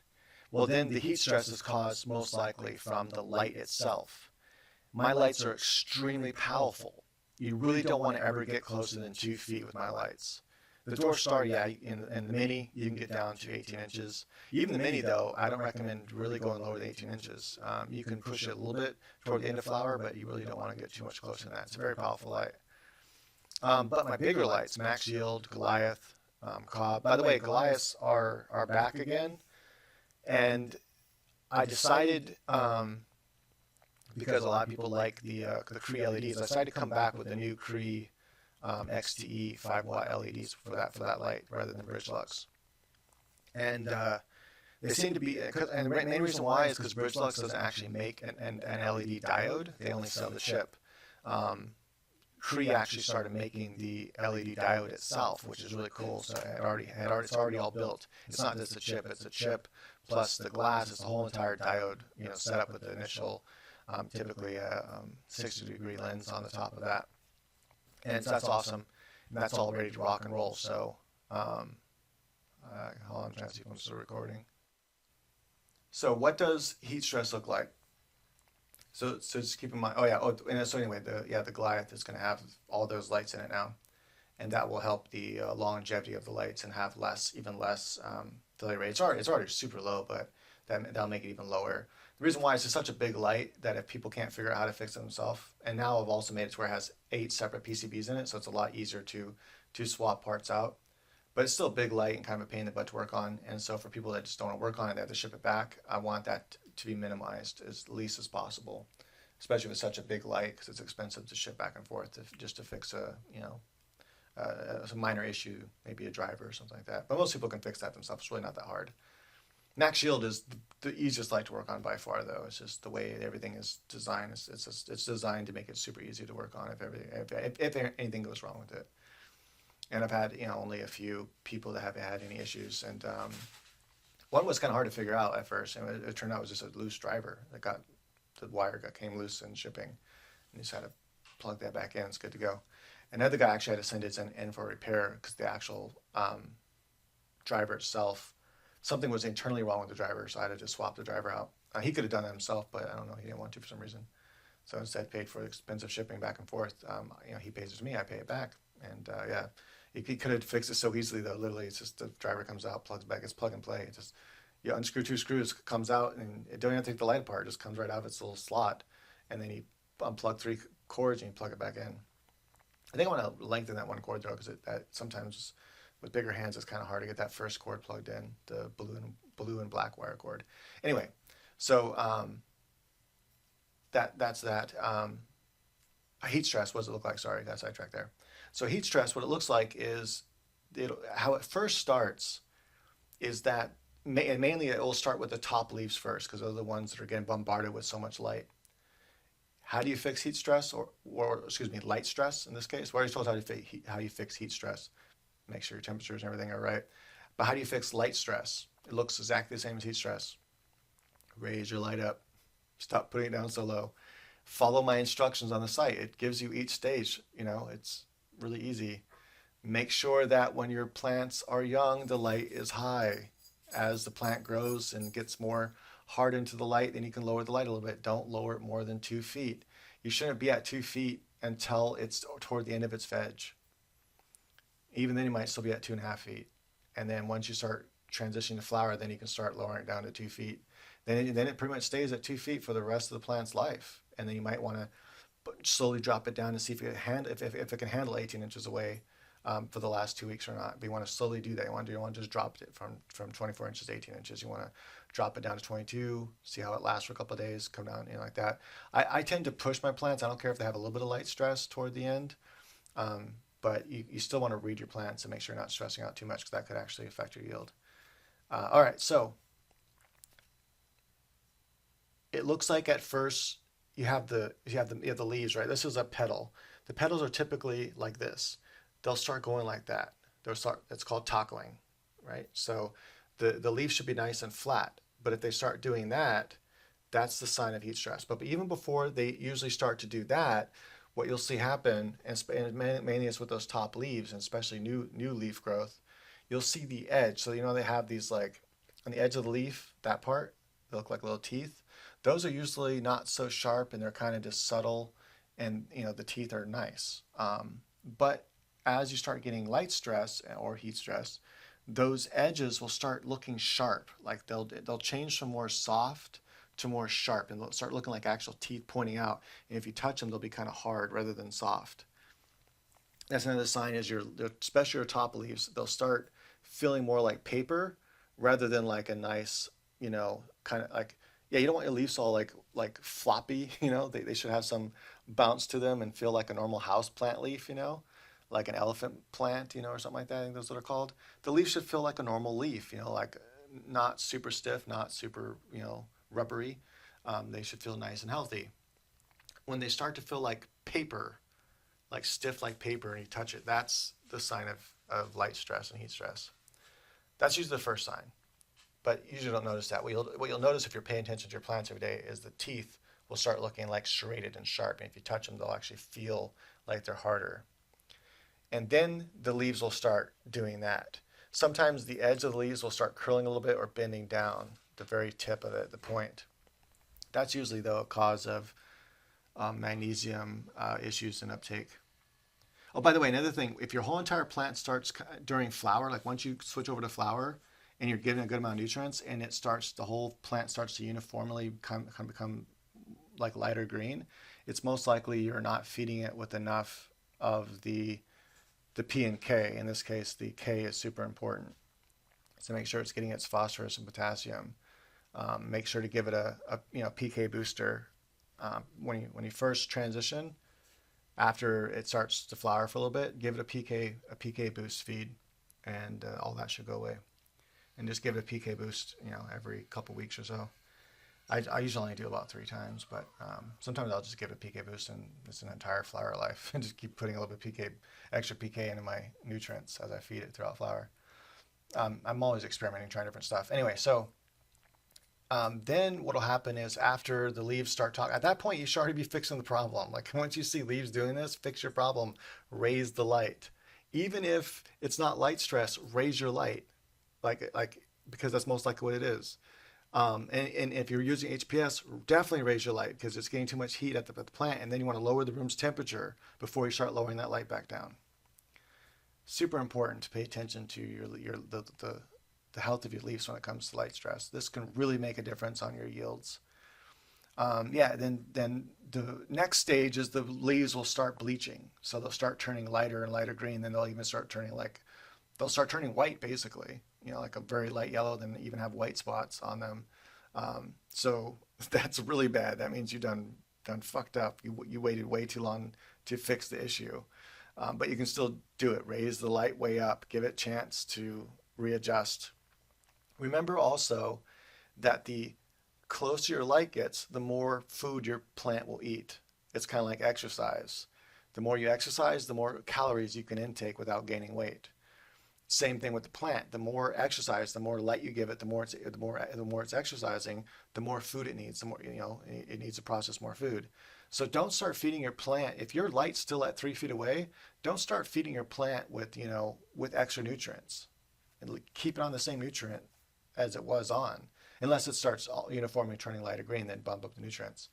A: Well, then the heat stress is caused most likely from the light itself. My lights are extremely powerful. You really don't want to ever get closer than 2 feet with my lights. The dwarf star, yeah, in the mini, you can get down to 18 inches. Even the mini, though, I don't recommend really going lower than 18 inches. You can push it a little bit toward the end of flower, but you really don't want to get too much closer than that. It's a very powerful light. But my bigger lights, Max Yield, Goliath, Cobb. By the way, Goliaths are back again, and I decided because a lot of people like the Cree LEDs, I decided to come back with the new Cree XTE 5-watt LEDs for that light rather than Bridge Lux. And they seem to be, and the main reason why is because Bridge Lux doesn't actually make an LED diode; they only sell the chip. Cree actually started making the LED diode itself, which is really cool. So it's already all built. It's not just a chip; it's a chip plus the glass. It's the whole entire diode, set up with the initial, typically a 60-degree lens on the top of that, and so that's awesome. And that's all ready to rock and roll. So, hold on, I'm trying to see if I'm still recording. So, what does heat stress look like? So just keep in mind. Oh yeah. Oh, and so anyway, the Goliath is going to have all those lights in it now, and that will help the longevity of the lights and have even less delay rate. It's already super low, but that'll make it even lower. The reason why is it's such a big light that if people can't figure out how to fix it themselves, and now I've also made it to where it has 8 separate PCBs in it, so it's a lot easier to swap parts out. But it's still a big light and kind of a pain in the butt to work on. And so for people that just don't want to work on it, they have to ship it back. I want that to be minimized as least as possible, especially with such a big light, because it's expensive to ship back and forth just to fix a minor issue, maybe a driver or something like that. But most people can fix that themselves. It's really not that hard. Max Shield is the easiest light to work on by far, though. It's just the way everything is designed. It's designed to make it super easy to work on if anything goes wrong with it. And I've had only a few people that haven't had any issues. And one was kind of hard to figure out at first, and it turned out it was just a loose driver that the wire came loose in shipping, and you just had to plug that back in. It's good to go. Another guy actually had to send it in for repair because the actual driver itself, something was internally wrong with the driver, so I had to just swap the driver out. He could have done that himself, but I don't know, he didn't want to for some reason. So instead, paid for the expensive shipping back and forth. He pays it to me, I pay it back, and yeah. He could have fixed it so easily, though. Literally, it's just the driver comes out, plugs back. It's plug and play. It just you unscrew 2 screws, comes out, and it don't even have to take the light apart. It just comes right out of its little slot, and then you unplug 3 cords and you plug it back in. I think I want to lengthen that one cord though, because that sometimes with bigger hands it's kind of hard to get that first cord plugged in, the blue and black wire cord. Anyway, so that's that. Heat stress. What does it look like? Sorry, got sidetracked there. So heat stress, what it looks like is how it first starts is that mainly it will start with the top leaves first because those are the ones that are getting bombarded with so much light. How do you fix heat stress or excuse me, light stress in this case? We already told how you fix heat stress. Make sure your temperatures and everything are right. But how do you fix light stress? It looks exactly the same as heat stress. Raise your light up. Stop putting it down so low. Follow my instructions on the site. It gives you each stage. It's really easy. Make sure that when your plants are young, the light is high. As the plant grows and gets more hard into the light, then you can lower the light a little bit. Don't lower it more than 2 feet. You shouldn't be at 2 feet until it's toward the end of its veg. Even then, you might still be at 2.5 feet. And then once you start transitioning to flower, then you can start lowering it down to 2 feet. Then it pretty much stays at 2 feet for the rest of the plant's life. And then you might want to slowly drop it down and see if it can handle 18 inches away for the last 2 weeks or not. But you want to slowly do that. You want to just drop it from 24 inches to 18 inches. You want to drop it down to 22, see how it lasts for a couple of days, come down, like that. I tend to push my plants. I don't care if they have a little bit of light stress toward the end, but you still want to read your plants and make sure you're not stressing out too much because that could actually affect your yield. All right, so it looks like at first, you have the leaves, right? This is a petal. The petals are typically like this. They'll start going like that. It's called tacoing, right? So the leaves should be nice and flat. But if they start doing that, that's the sign of heat stress. But even before they usually start to do that, what you'll see happen, and mainly it's with those top leaves, and especially new leaf growth, you'll see the edge. So they have these like on the edge of the leaf, that part, they look like little teeth. Those are usually not so sharp and they're kind of just subtle, and the teeth are nice. But as you start getting light stress or heat stress, those edges will start looking sharp. Like they'll change from more soft to more sharp, and they'll start looking like actual teeth pointing out. And if you touch them, they'll be kind of hard rather than soft. That's another sign is especially your top leaves, they'll start feeling more like paper rather than like a nice, kind of like, yeah, you don't want your leaves all like floppy, they should have some bounce to them and feel like a normal house plant leaf, like an elephant plant, or something like that. I think those what are called. The leaf should feel like a normal leaf, like not super stiff, not super, rubbery. They should feel nice and healthy. When they start to feel like paper, like stiff like paper, and you touch it, that's the sign of light stress and heat stress. That's usually the first sign, but you usually don't notice that. What you'll notice if you're paying attention to your plants every day is the teeth will start looking like serrated and sharp, and if you touch them, they'll actually feel like they're harder. And then the leaves will start doing that. Sometimes the edge of the leaves will start curling a little bit or bending down, the very tip of it, the point. That's usually, though, a cause of magnesium issues and uptake. Oh, by the way, another thing, if your whole entire plant starts during flower, like once you switch over to flower and you're giving a good amount of nutrients and the whole plant starts to uniformly become like lighter green, it's most likely you're not feeding it with enough of the P and K. In this case, the K is super important. So make sure it's getting its phosphorus and potassium. Make sure to give it a PK booster when you first transition. After it starts to flower for a little bit, give it a PK boost feed, and all that should go away. And just give it a PK boost, every couple weeks or so. I usually only do about 3 times, but sometimes I'll just give it a PK boost and it's an entire flower life, and just keep putting a little bit extra PK into my nutrients as I feed it throughout flower. I'm always experimenting, trying different stuff. Anyway, so then what'll happen is after the leaves start talking, at that point you should already be fixing the problem. Like once you see leaves doing this, fix your problem, raise the light. Even if it's not light stress, raise your light, like because that's most likely what it is. And if you're using HPS, definitely raise your light because it's getting too much heat at the plant, and then you want to lower the room's temperature before you start lowering that light back down. Super important to pay attention to the health of your leaves when it comes to light stress. This can really make a difference on your yields. Then the next stage is the leaves will start bleaching, so they'll start turning lighter and lighter green. Then they'll even start turning they'll start turning white basically. Like a very light yellow, then even have white spots on them. So that's really bad. That means you've done fucked up. You waited way too long to fix the issue. But you can still do it. Raise the light way up. Give it a chance to readjust. Remember also that the closer your light gets, the more food your plant will eat. It's kind of like exercise. The more you exercise, the more calories you can intake without gaining weight. Same thing with the plant. The more exercise, the more light you give it, the more it's exercising, the more food it needs. The more it needs to process more food. So don't start feeding your plant if your light's still at 3 feet away. Don't start feeding your plant with extra nutrients, and keep it on the same nutrient as it was on, unless it starts uniformly turning lighter green. Then bump up the nutrients.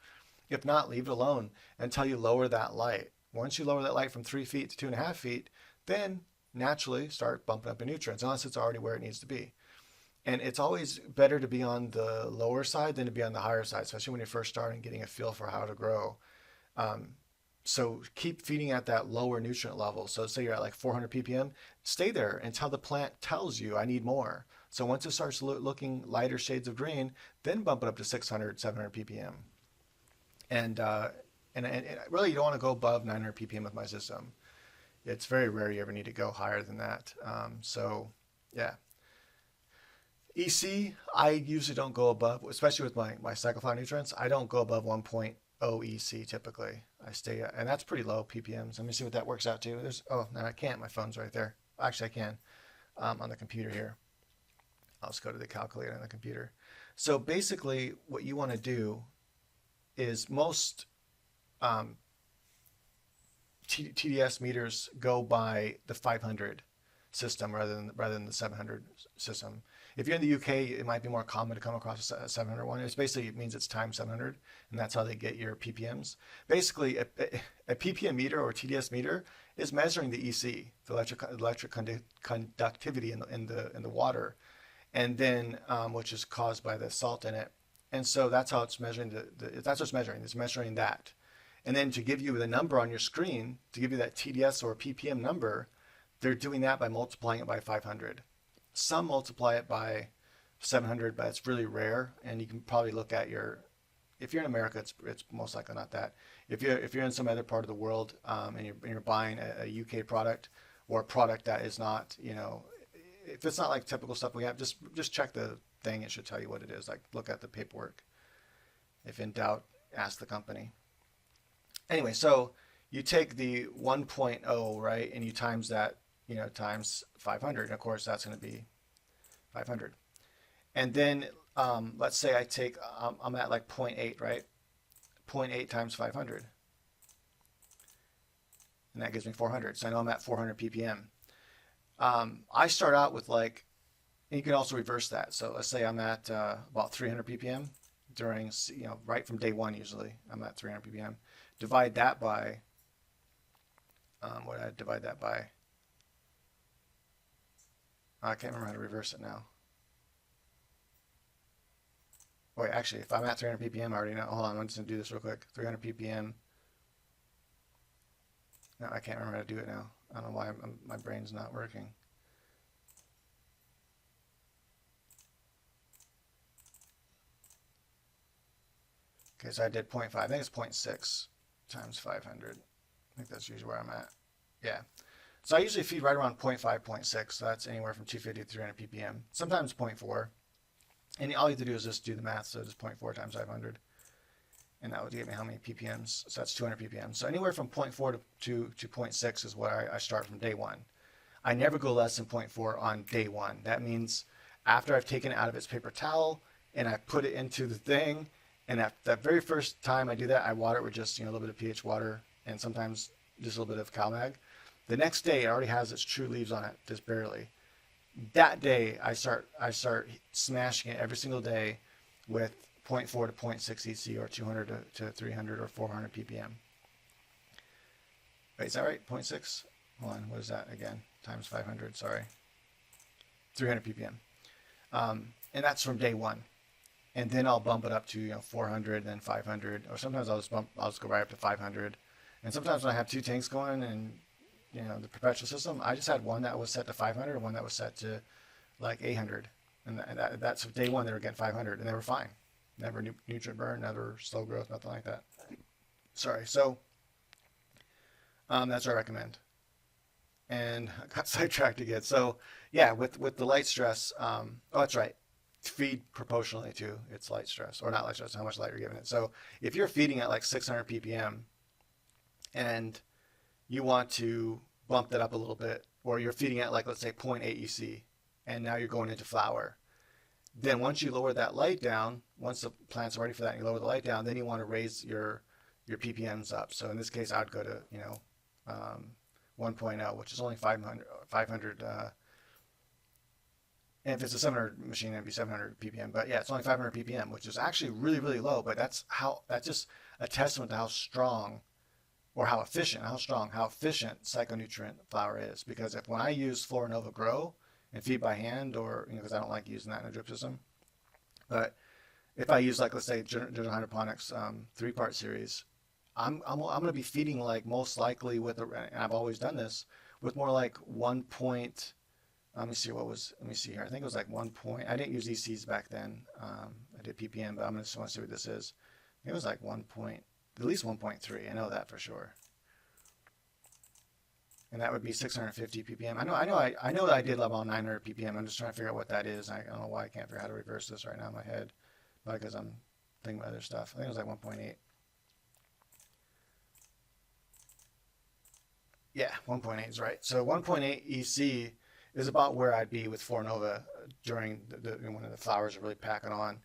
A: If not, leave it alone until you lower that light. Once you lower that light from 3 feet to 2.5 feet, then naturally start bumping up your nutrients, unless it's already where it needs to be. And it's always better to be on the lower side than to be on the higher side, especially when you're first starting getting a feel for how to grow. So keep feeding at that lower nutrient level. So say you're at like 400 ppm, stay there until the plant tells you I need more. So once it starts looking lighter shades of green, then bump it up to 600, 700 ppm. And really you don't want to go above 900 ppm with my system. It's very rare you ever need to go higher than that. Yeah. EC, I usually don't go above, especially with my cyclophyll nutrients, I don't go above 1.8 OEC typically. I stay, and that's pretty low ppms. Let me see what that works out to. There's, oh, no, I can't. My phone's right there. Actually, I can on the computer here. I'll just go to the calculator on the computer. So basically, what you want to do is most um, TDS meters go by the 500 system rather than the 700 system. If you're in the UK, it might be more common to come across a 700 one. It means it's times 700, and that's how they get your ppms. Basically, a ppm meter or TDS meter is measuring the EC, the electric conductivity in the water, and then which is caused by the salt in it. And so that's how it's measuring that's what it's measuring. It's measuring that. And then to give you the number on your screen, to give you that TDS or ppm number, they're doing that by multiplying it by 500. Some multiply it by 700, but it's really rare. And you can probably look at if you're in America, it's most likely not that. If you're in some other part of the world and you're buying a UK product or a product that is not, if it's not like typical stuff we have, just check the thing. It should tell you what it is. Like look at the paperwork. If in doubt, ask the company. Anyway, so you take the 1.0, right, and you times that, times 500. And of course, that's going to be 500. And then let's say I'm at like 0.8, right? 0.8 times 500. And that gives me 400. So I know I'm at 400 ppm. I start out with and you can also reverse that. So let's say I'm at about 300 ppm during, right from day one usually. I'm at 300 ppm. Divide that by, what did I divide that by? I can't remember how to reverse it now. Wait, actually, if I'm at 300 ppm, I already know. Hold on, I'm just going to do this real quick. 300 ppm. No, I can't remember how to do it now. I don't know why my brain's not working. Okay, so I did 0.5. I think it's 0.6 times 500. I think that's usually where I'm at. Yeah. So I usually feed right around 0.5, 0.6. So that's anywhere from 250 to 300 ppm. Sometimes 0.4. And all you have to do is just do the math. So just 0.4 times 500. And that would give me how many ppms. So that's 200 ppm. So anywhere from 0.4 to 0.6 is where I start from day one. I never go less than 0.4 on day one. That means after I've taken it out of its paper towel and I put it into the thing, and that very first time I do that, I water it with just a little bit of pH water and sometimes just a little bit of CalMag. The next day, it already has its true leaves on it, just barely. That day, I start smashing it every single day with 0.4 to 0.6 EC or 200 to 300 or 400 ppm. Wait, is that right? 0.6? Hold on, what is that again? Times 500, sorry. 300 ppm. And that's from day one. And then I'll bump it up to 400, then 500, or sometimes I'll just go right up to 500. And sometimes when I have two tanks going and the perpetual system, I just had one that was set to 500 and one that was set to like 800. And that's day one they were getting 500 and they were fine. Never nutrient burn, never slow growth, nothing like that. Sorry. So that's what I recommend. And I got sidetracked again. So yeah, with the light stress, oh, that's right. Feed proportionally to its light stress, or not light stress, how much light you're giving it. So if you're feeding at like 600 ppm and you want to bump that up a little bit, or you're feeding at like, let's say 0.8 EC, and now you're going into flower, then once you lower that light down, once the plants are ready for that and you lower the light down, then you want to raise your ppms up. So in this case, I would go to 1.0, which is only 500 and if it's a 700 machine, it'd be 700 ppm. But yeah, it's only 500 ppm, which is actually really, really low. But that's just a testament to how strong, or how efficient psychonutrient flower is. Because when I use Florinova Grow and feed by hand, or because I don't like using that in a drip system, but if I use, like, let's say digital hydroponics 3-part series, I'm going to be feeding like most likely and I've always done this with more like 1 point. Let me see here. I think it was like 1 point. I didn't use ECs back then. I did ppm, but I'm just want to see what this is. I think it was like 1 point, at least 1.3. I know that for sure. And that would be 650 ppm. I know that I did level on 900 ppm. I'm just trying to figure out what that is. I don't know why I can't figure out how to reverse this right now in my head, because I'm thinking about other stuff. I think it was like 1.8. Yeah, 1.8 is right. So 1.8 EC is about where I'd be with 4 Nova during when the flowers are really packing on.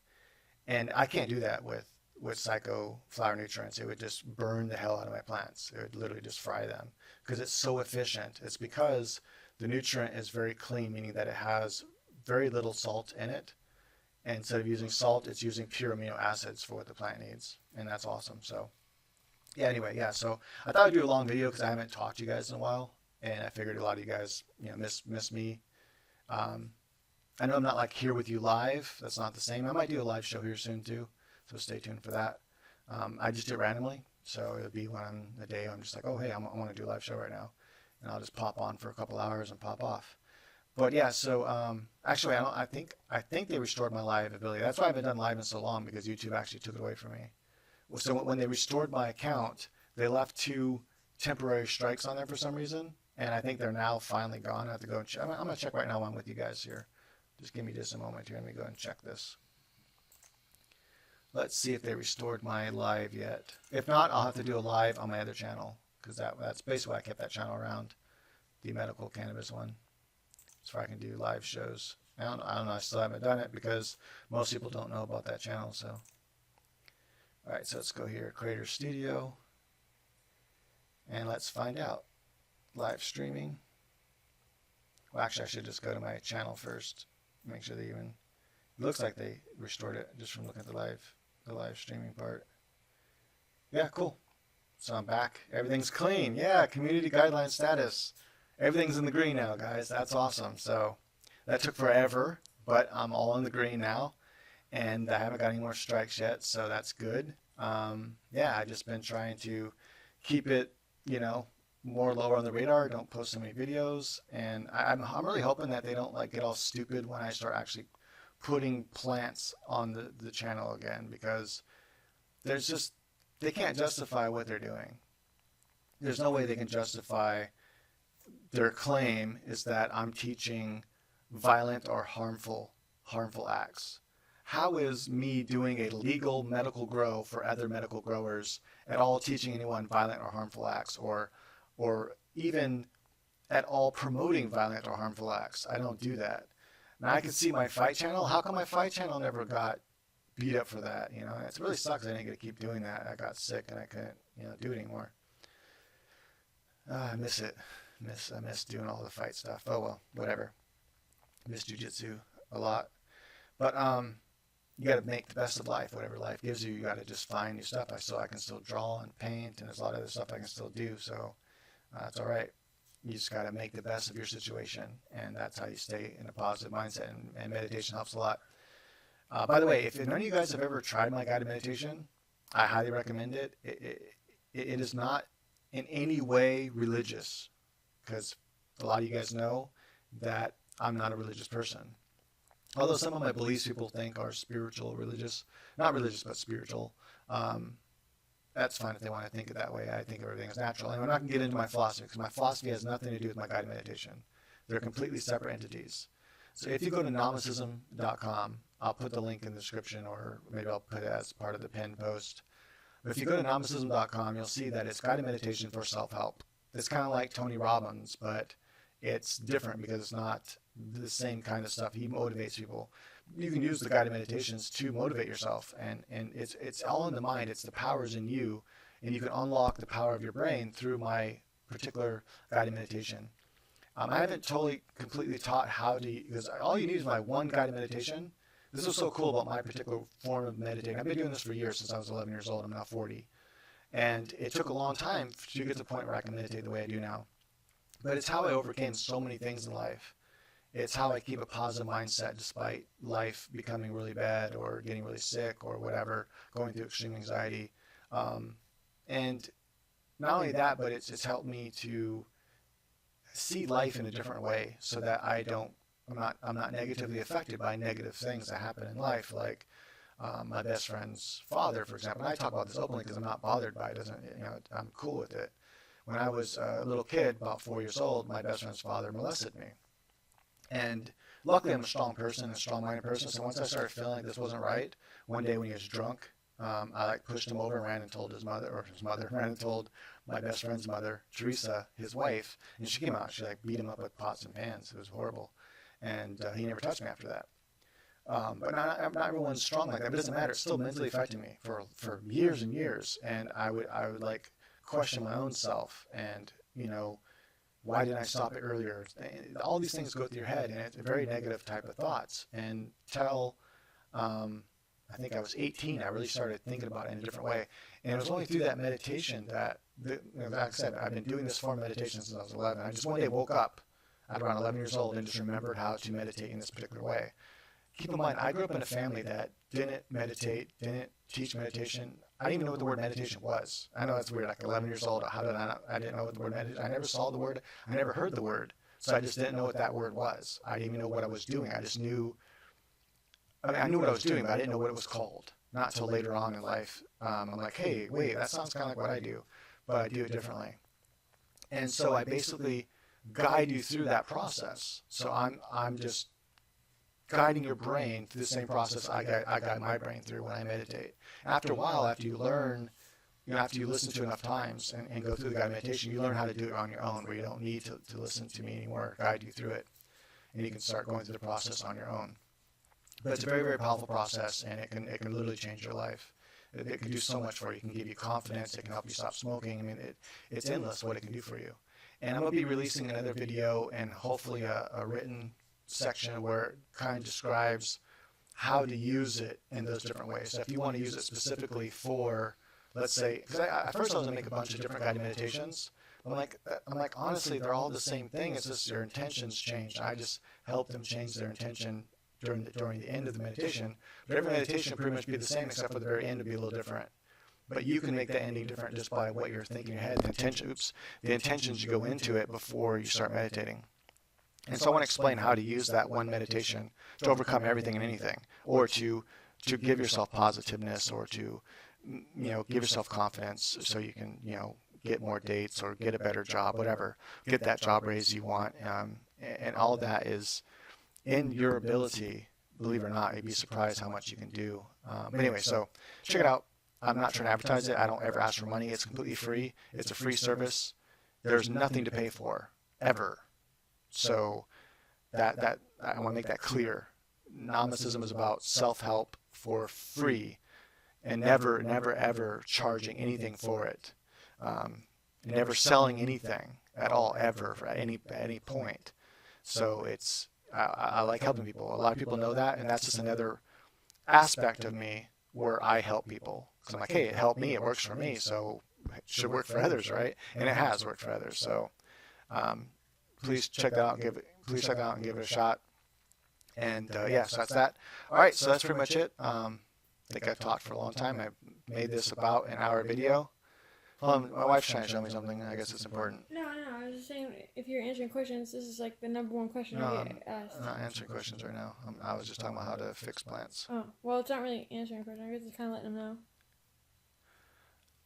A: And I can't do that with Psycho flower nutrients. It would just burn the hell out of my plants. It would literally just fry them because it's so efficient. It's because the nutrient is very clean, meaning that it has very little salt in it. And instead of using salt, it's using pure amino acids for what the plant needs. And that's awesome. So yeah, anyway, yeah. So I thought I'd do a long video because I haven't talked to you guys in a while. And I figured a lot of you guys, miss me. Um, I know I'm not like here with you live. That's not the same. I might do a live show here soon too. So stay tuned for that. I just do it randomly. So it'll be when I'm a day I'm just like, oh, hey, I want to do a live show right now. And I'll just pop on for a couple hours and pop off. But yeah, so actually, I think they restored my live ability. That's why I haven't done live in so long because YouTube actually took it away from me. So when they restored my account, they left 2 temporary strikes on there for some reason, and I think they're now finally gone. I have to go and check. I'm gonna check right now while I'm with you guys here. Just give me just a moment here. Let me go and check this. Let's see if they restored my live yet. If not, I'll have to do a live on my other channel because that's basically why I kept that channel around, the medical cannabis one, so I can do live shows. I don't know. I still haven't done it because most people don't know about that channel. So, all right. So let's go here, Creator Studio, and let's find out. Live streaming. Well, actually, I should just go to my channel first. Make sure they even. It looks like they restored it just from looking at the live streaming part. Yeah, cool. So I'm back. Everything's clean. Yeah, community guideline status. Everything's in the green now, guys. That's awesome. So that took forever, but I'm all in the green now, and I haven't got any more strikes yet, so that's good. Yeah, I've just been trying to keep it, more lower on the radar. Don't post so many videos, and I'm really hoping that they don't like get all stupid when I start actually putting plants on the channel again because they can't justify what they're doing. There's no way they can justify their claim is that I'm teaching violent or harmful acts. How is me doing a legal medical grow for other medical growers at all teaching anyone violent or harmful acts or even at all promoting violent or harmful acts? I don't do that. Now I can see my fight channel. How come my fight channel never got beat up for that? It really sucks. I didn't get to keep doing that. I got sick and I couldn't, do it anymore. I miss it. I miss doing all the fight stuff. Oh well, whatever. Miss jujitsu a lot. But you got to make the best of life. Whatever life gives you, you got to just find new stuff. I can still draw and paint, and there's a lot of other stuff I can still do. So it's all right. You just got to make the best of your situation, and that's how you stay in a positive mindset. And meditation helps a lot. By the way, if none of you guys have ever tried my guided meditation, I highly recommend it. It is not in any way religious, because a lot of you guys know that I'm not a religious person. Although some of my beliefs people think are spiritual, religious, not religious, but spiritual. That's fine if they want to think it that way. I think everything is natural. And I'm not going to get into my philosophy because my philosophy has nothing to do with my guided meditation. They're completely separate entities. So if you go to nomicism.com, I'll put the link in the description, or maybe I'll put it as part of the pinned post. But if you go to nomicism.com, you'll see that it's guided meditation for self-help. It's kind of like Tony Robbins, but it's different because it's not the same kind of stuff. He motivates people. You can use the guided meditations to motivate yourself, and it's all in the mind. It's the powers in you, and you can unlock the power of your brain through my particular guided meditation. I haven't completely taught how to, because all you need is my one guided meditation. This is so cool about my particular form of meditating. I've been doing this for years, since I was 11 years old. I'm now 40. And it took a long time to get to the point where I can meditate the way I do now. But it's how I overcame so many things in life. It's how I keep a positive mindset despite life becoming really bad or getting really sick or whatever, going through extreme anxiety. And not only that, but it's helped me to see life in a different way so that I'm not negatively affected by negative things that happen in life, like my best friend's father, for example. And I talk about this openly because I'm not bothered by it. I'm cool with it. When I was a little kid, about 4 years old, my best friend's father molested me. And luckily I'm a strong person, a strong-minded person, so once I started feeling like this wasn't right, one day when he was drunk, I like pushed him over and ran and told his mother, or his mother ran and told my best friend's mother, Teresa, his wife, and she came out. She like beat him up with pots and pans. It was horrible, and he never touched me after that. But not everyone's strong like that. But it doesn't matter. It's still mentally affecting me for years and years, and I would like question my own self, and why didn't I stop it earlier? All these things go through your head, and it's a very negative type of thoughts. And till I think I was 18, I really started thinking about it in a different way. And it was only through that meditation that, like I said, I've been doing this form of meditation since I was 11. I just one day woke up at around 11 years old and just remembered how to meditate in this particular way. Keep in mind, I grew up in a family that didn't meditate, didn't teach meditation. I didn't even know what the word meditation was. I know that's weird, like 11 years old. How did I not? I didn't know what the word meditation. I never saw the word. I never heard the word. So I just didn't know what that word was. I didn't even know what I was doing. I just knew. I knew what I was doing, but I didn't know what it was called. Not until later on in life. I'm like, hey, wait, that sounds kind of like what I do, but I do it differently. And so I basically guide you through that process. So I'm just guiding your brain through the same process I guide my brain through when I meditate. After a while, after you learn, after you listen to enough times and go through the guided meditation, you learn how to do it on your own, where you don't need to listen to me anymore, guide you through it, and you can start going through the process on your own. But it's a very, very powerful process, and it can literally change your life. It can do so much for you. It can give you confidence. It can help you stop smoking. I mean, it's endless what it can do for you. And I'm going to be releasing another video and hopefully a written section where it kind of describes how to use it in those different ways. So if you want to use it specifically for, let's say, because at first I was going to make a bunch of different guided meditations. I'm like, honestly, they're all the same thing. It's just their intentions changed. I just help them change their intention during the end of the meditation. But every meditation will pretty much be the same, except for the very end to be a little different. But you can make that ending different just by what you're thinking in your head. The intentions you go into it before you start meditating. And so I want to explain how to use that one meditation to overcome everything and anything, or to give yourself positiveness, or to give yourself confidence, so you can get more dates or get a better job, whatever, get that job raise you want, and all of that is in your ability. Believe it or not, you'd be surprised how much you can do. But anyway, so check it out. I'm not trying to advertise it. I don't ever ask for money. It's completely free. It's a free service. There's nothing to pay for, ever. So that I want to make that clear. Gnosticism is about self-help for free, and never, ever charging anything for it. Never selling anything at all, ever, at any point. So I like helping people. A lot of people know that, and that's just another aspect of me where I help people. Because I'm like, hey, it helped me, it works for me, so it should work for others, right? And it has worked for others. So please check that out and give it a shot. And yeah, so that's that. All right, so that's pretty much it. I think I've talked for a long time. I made this about an hour video. My wife's trying to show me something. I guess it's important.
B: No, I was just saying, if you're answering questions, this is like the number one question I get asked.
A: I'm not answering questions right now. I was just talking about how to fix plants.
B: Oh, well, it's not really answering questions. I guess it's kind of letting them know.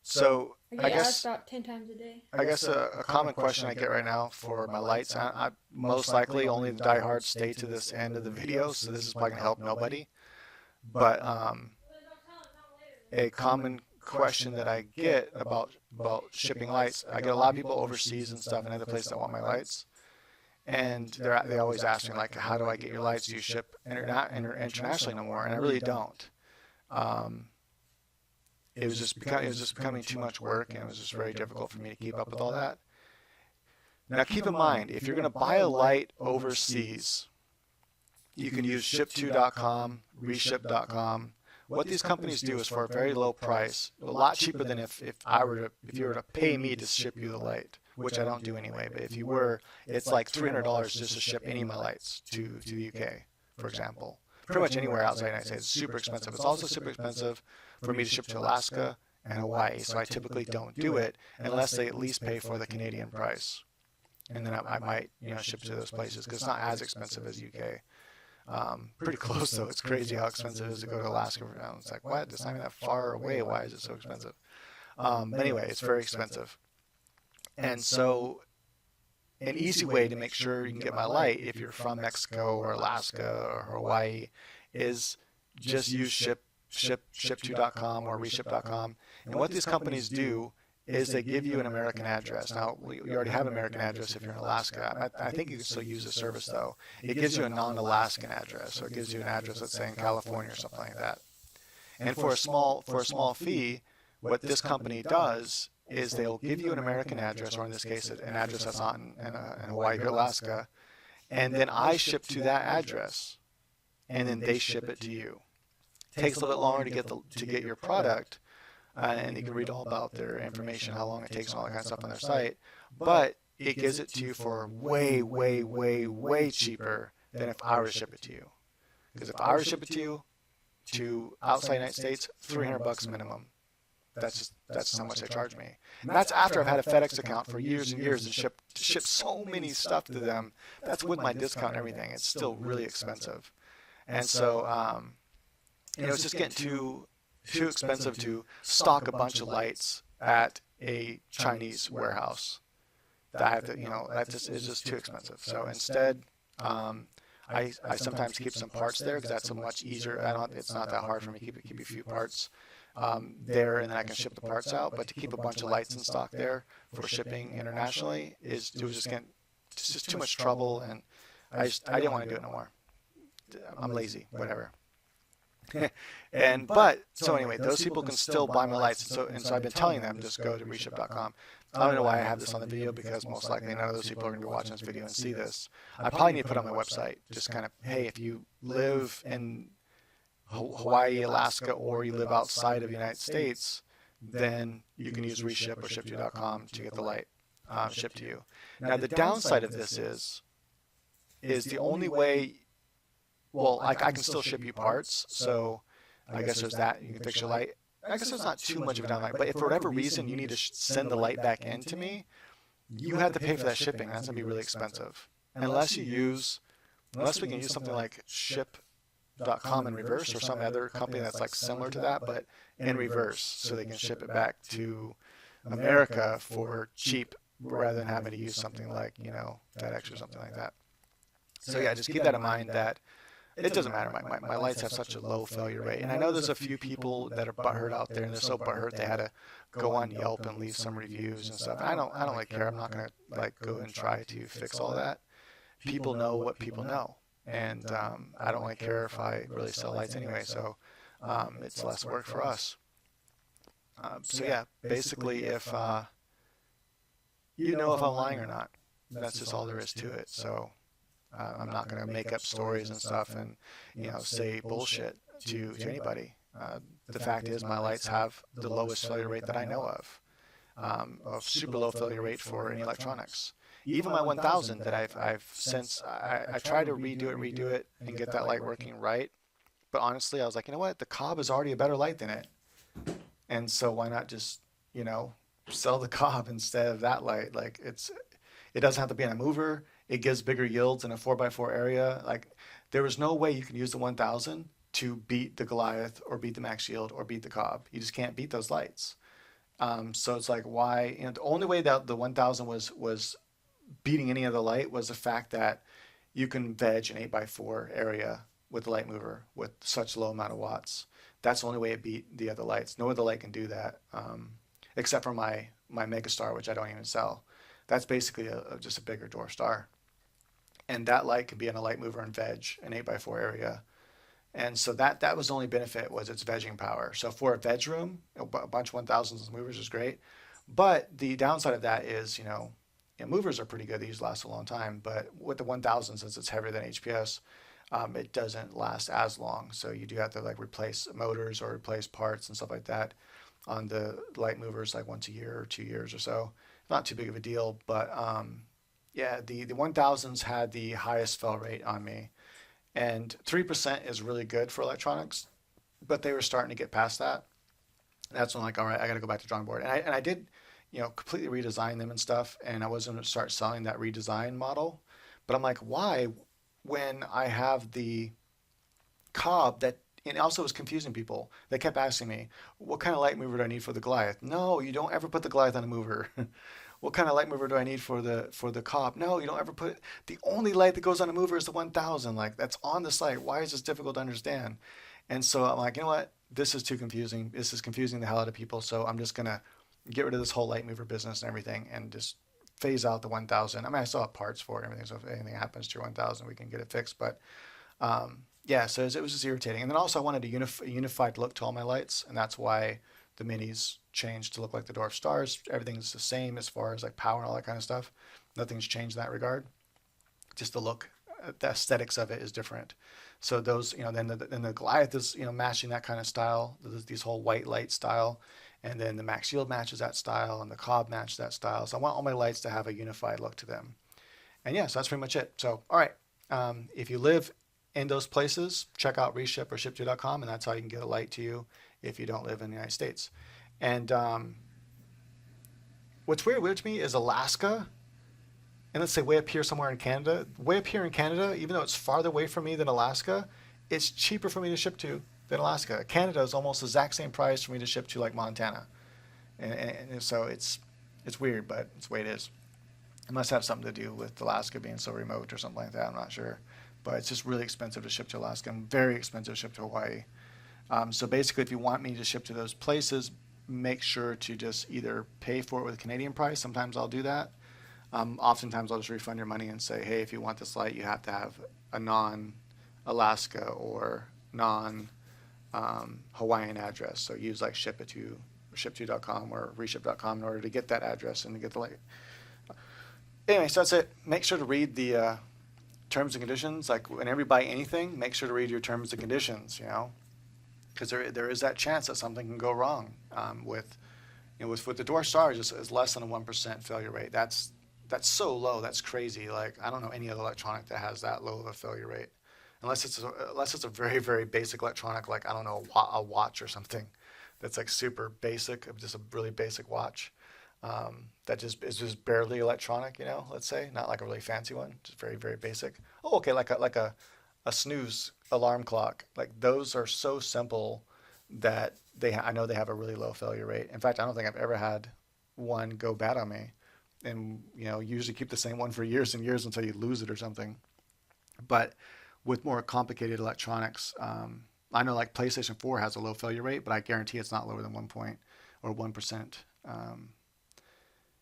A: So
B: I get asked about 10 times a day.
A: I guess a common question I get right now for my lights, I most likely only the diehards stay to this end of the video, so this is probably going to help nobody. But a common question that I get about shipping lights, I get a lot of people overseas and stuff in other places that want my lights, and they always ask me, like, how do I get your lights? Do you ship internationally no more? And I really don't. It was just becoming too much work, and it was just very difficult for me to keep up with all that. Now keep in mind, if you're going to buy a light overseas, you can use ship2.com, reship.com. What these companies do is for a very low price, a lot cheaper than if you were to pay me to ship you the light, which I don't do anyway. But if you were, it's like $300 just to ship any of my lights to the UK, for example. Pretty much anywhere outside the United States, it's super expensive. It's also super expensive for me to ship to Alaska and Hawaii, so I typically don't do it unless they at least pay for the Canadian price. And then I might ship to those places because it's not as expensive as UK. Pretty close though. It's crazy how expensive it is to go to Alaska. It's like, what? It's not even that far away. Why is it so expensive? Anyway, it's very expensive. And so an easy way to make sure you can get my light if you're from Mexico or Alaska or Hawaii is just use ship2.com or reship.com. And what these companies do is they give you an American address. Now, you already have an American address if you're in Alaska. I think you can still use the service though. It gives you a non-Alaskan address, so it gives you an address, let's say in California or something like that. And for a small fee, what this company does is they'll give you an American address, or in this case, an address that's not in Hawaii or Alaska, and then I ship to that address, and then they ship it to you. It takes a little bit longer to get your product, and you can read all about their information, how long it takes, and all that kind of stuff on their site. But it gives it to you for way, way, way, way cheaper than if I were to ship it to you. Because if I were to ship it to you to outside the United States, $300 minimum. That's how much they charge me. And that's after I've had a FedEx account for years and years and ship so many stuff to them. That's with my discount and everything. It's still really expensive. And so, it's just getting too expensive to stock a bunch of lights at a Chinese warehouse. That I have to, it's just too expensive. So instead, I sometimes keep some parts there because that's a much easier. It's not that hard for me to keep a few parts there, and then I can ship the parts out. But to keep a bunch of lights in stock there for shipping internationally it's just too much trouble, and I didn't want to do it no more. I'm lazy, whatever. So anyway, those people can still buy my lights. So I've been telling them just go to reship.com. I don't know why I have this on the video because most likely none of those people are going to be watching this video and see this. I probably need to put it on my website. Just kind of, hey, if you live in Hawaii, Alaska, or you live outside of the United States, then you can use reship or ship2.com to get the light shipped to you. Now the downside of this is the only way. Well, I can still ship you parts, so I guess there's that. You can fix your light. I guess there's not too much of a downside, but if for whatever reason you need to send the light back in to me, you have to pay for that shipping. That's going to be really expensive. Unless we can use something like ship.com in reverse or some other company that's like similar to that, but in reverse, so they can ship it back to America for cheap rather than having to use something like, FedEx or something like that. So yeah, just keep that in mind that it doesn't matter. My lights have such a low failure rate. And I know there's a few people that are butthurt out there, and they're so butthurt they had to go on Yelp and leave some reviews and stuff. And I don't really care. I'm not going to go and try to fix all that. People know what people know. And I don't really care if I really sell lights anyway. So it's less work for us. So yeah, basically if I'm lying or not, that's just all there is to it. So I'm not going to make up stories and stuff and, say bullshit to anybody. The fact is my lights have the lowest failure rate that I know of, a super low failure rate for any electronics. Even my 1000 that I've since, I tried to redo it and get that light working right. But honestly, I was like, you know what? The Cobb is already a better light than it. And so why not just, sell the Cobb instead of that light? Like it doesn't have to be on a mover. It gives bigger yields in a 4x4 area. Like there was no way you can use the 1000 to beat the Goliath or beat the Max Shield or beat the Cobb. You just can't beat those lights. So it's like why? The only way that the 1000 was beating any other light was the fact that you can veg an 8x4 area with the light mover with such low amount of watts. That's the only way it beat the other lights. No other light can do that, except for my Megastar, which I don't even sell. That's basically just a bigger dwarf star. And that light could be in a light mover and veg an 8x4 area. And so that was the only benefit was its vegging power. So for a veg room, a bunch of 1000s movers is great. But the downside of that is, movers are pretty good. These last a long time. But with the 1000, since it's heavier than HPS, it doesn't last as long. So you do have to replace motors or replace parts and stuff like that on the light movers once a year or 2 years or so. Not too big of a deal, but yeah, the 1000s had the highest fail rate on me, and 3% is really good for electronics, but they were starting to get past that. That's when all right, I got to go back to drawing board, and I did, completely redesign them and stuff, and I was going to start selling that redesign model, but I'm like, why, when I have the Cobb that. And also it was confusing people. They kept asking me, what kind of light mover do I need for the Goliath? No, you don't ever put the Goliath on a mover. What kind of light mover do I need for the Cobb? No, you don't ever put it. The only light that goes on a mover is the 1000. That's on the site. Why is this difficult to understand? And so I'm like, you know what? This is too confusing. This is confusing the hell out of people. So I'm just gonna get rid of this whole light mover business and everything, and just phase out the 1000. I mean, I still have parts for it and everything. So if anything happens to your 1000, we can get it fixed. But yeah, so it was just irritating. And then also I wanted a unified look to all my lights, and that's why the minis changed to look like the dwarf stars. Everything's the same as far as like power and all that kind of stuff. Nothing's changed in that regard. Just the look, the aesthetics of it is different. So those, then the Goliath is, matching that kind of style, these whole white light style, and then the Max Shield matches that style, and the Cobb matches that style. So I want all my lights to have a unified look to them. And yeah, so that's pretty much it. So all right, if you live in those places, check out Reship or Ship2.com, and that's how you can get a light to you if you don't live in the United States. And what's weird to me is Alaska, and let's say way up here somewhere in Canada, way up here in Canada, even though it's farther away from me than Alaska, it's cheaper for me to ship to than Alaska. Canada is almost the exact same price for me to ship to like Montana. And so it's weird, but it's the way it is. It must have something to do with Alaska being so remote or something like that. I'm not sure. But it's just really expensive to ship to Alaska and very expensive to ship to Hawaii. So basically, if you want me to ship to those places, make sure to just either pay for it with a Canadian price. Sometimes I'll do that. Oftentimes I'll just refund your money and say, hey, if you want this light, you have to have a non-Alaska or non-Hawaiian address. So use like ship2.com or reship.com in order to get that address and to get the light. Anyway, so that's it. Make sure to read the terms and conditions. Like whenever you buy anything, make sure to read your terms and conditions, because there is that chance that something can go wrong with the dwarf stars is less than a 1% failure rate. That's so low. That's crazy. Like I don't know any other electronic that has that low of a failure rate, unless it's a very very basic electronic, like I don't know, a watch or something that's like super basic, just a really basic watch that just is just barely electronic. Let's say not like a really fancy one, just very very basic. Oh, okay, like a snooze alarm clock. Like those are so simple that I know they have a really low failure rate. In fact, I don't think I've ever had one go bad on me. And usually keep the same one for years and years until you lose it or something. But with more complicated electronics, I know like PlayStation 4 has a low failure rate, but I guarantee it's not lower than 1%.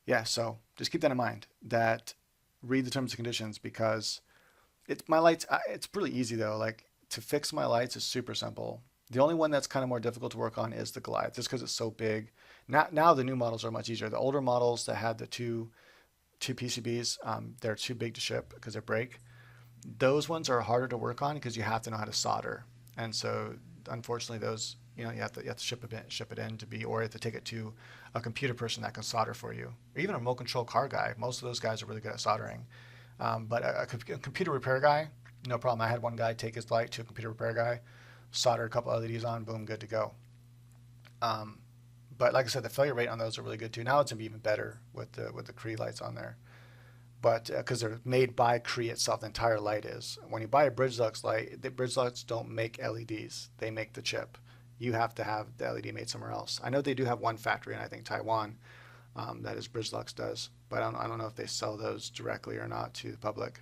A: Yeah, so just keep that in mind. That read the terms and conditions, because my lights. It's really easy though. Like to fix my lights is super simple. The only one that's kind of more difficult to work on is the Goliath, just because it's so big. Now the new models are much easier. The older models that had the two PCBs, they're too big to ship because they break. Those ones are harder to work on because you have to know how to solder. And so unfortunately those, you have to ship it in to be, or you have to take it to a computer person that can solder for you, or even a remote control car guy. Most of those guys are really good at soldering. But a computer repair guy, no problem. I had one guy take his light to a computer repair guy, solder a couple LEDs on, boom, good to go. But like I said, the failure rate on those are really good too. Now it's gonna be even better with the Cree lights on there. But because they're made by Cree itself, the entire light is. When you buy a Bridgelux light, the Bridgelux don't make LEDs; they make the chip. You have to have the LED made somewhere else. I know they do have one factory in I think Taiwan, that is Bridgelux does, but I don't know if they sell those directly or not to the public.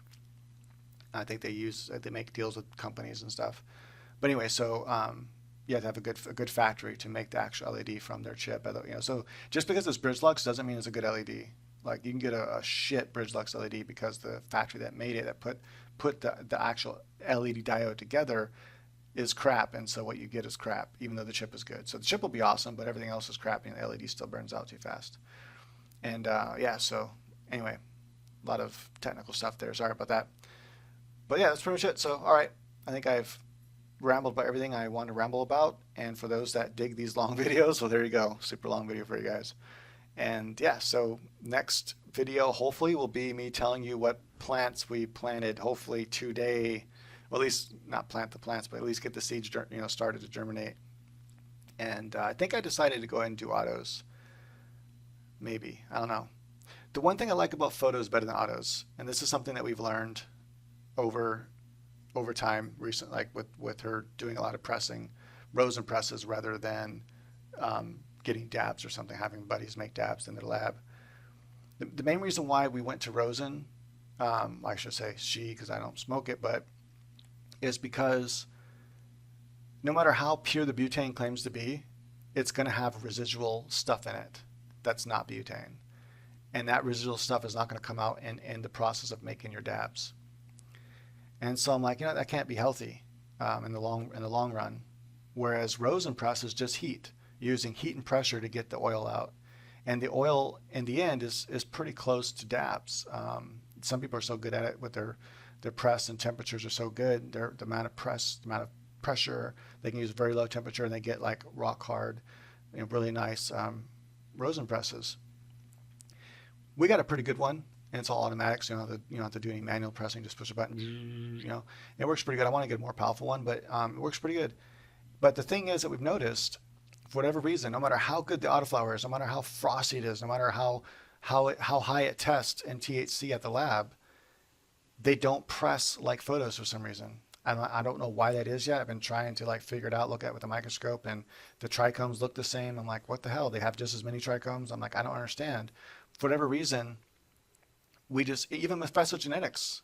A: I think they make deals with companies and stuff. But anyway, so you have to have a good factory to make the actual LED from their chip. So just because it's Bridgelux doesn't mean it's a good LED. Like you can get a shit Bridgelux LED because the factory that made it, that put the actual LED diode together, is crap, and so what you get is crap, even though the chip is good. So the chip will be awesome, but everything else is crap, and the LED still burns out too fast. And yeah, so anyway, a lot of technical stuff there. Sorry about that. But yeah, that's pretty much it. So all right, I think I've rambled about everything I want to ramble about. And for those that dig these long videos, well, there you go, super long video for you guys. And yeah, so next video hopefully will be me telling you what plants we planted, hopefully today. Well, at least not plant the plants, but at least get the seeds, started to germinate. And I think I decided to go ahead and do autos. Maybe, I don't know. The one thing I like about photos better than autos, and this is something that we've learned over time recently, like with her doing a lot of pressing, rosin presses rather than getting dabs or something, having buddies make dabs in their lab. The main reason why we went to rosin, I should say she because I don't smoke it, but is because
C: no matter how pure the butane claims to be, it's going to have residual stuff in it that's not butane. And that residual stuff is not going to come out in the process of making your dabs. And so I'm like, that can't be healthy in the long run. Whereas rosin press is just heat, using heat and pressure to get the oil out. And the oil in the end is pretty close to dabs. Some people are so good at it with their press and temperatures are so good. The amount of pressure, they can use very low temperature and they get like rock hard, really nice rosin presses. We got a pretty good one, and it's all automatic, so you don't have to do any manual pressing. Just push a button, it works pretty good. I want to get a more powerful one, but it works pretty good. But the thing is that we've noticed, for whatever reason, no matter how good the autoflower is, no matter how frosty it is, no matter how high it tests in THC at the lab, they don't press like photos for some reason. I don't know why that is yet. I've been trying to like figure it out, look at it with a microscope, and the trichomes look the same. I'm like, what the hell? They have just as many trichomes. I'm like, I don't understand. For whatever reason, we just, even with genetics,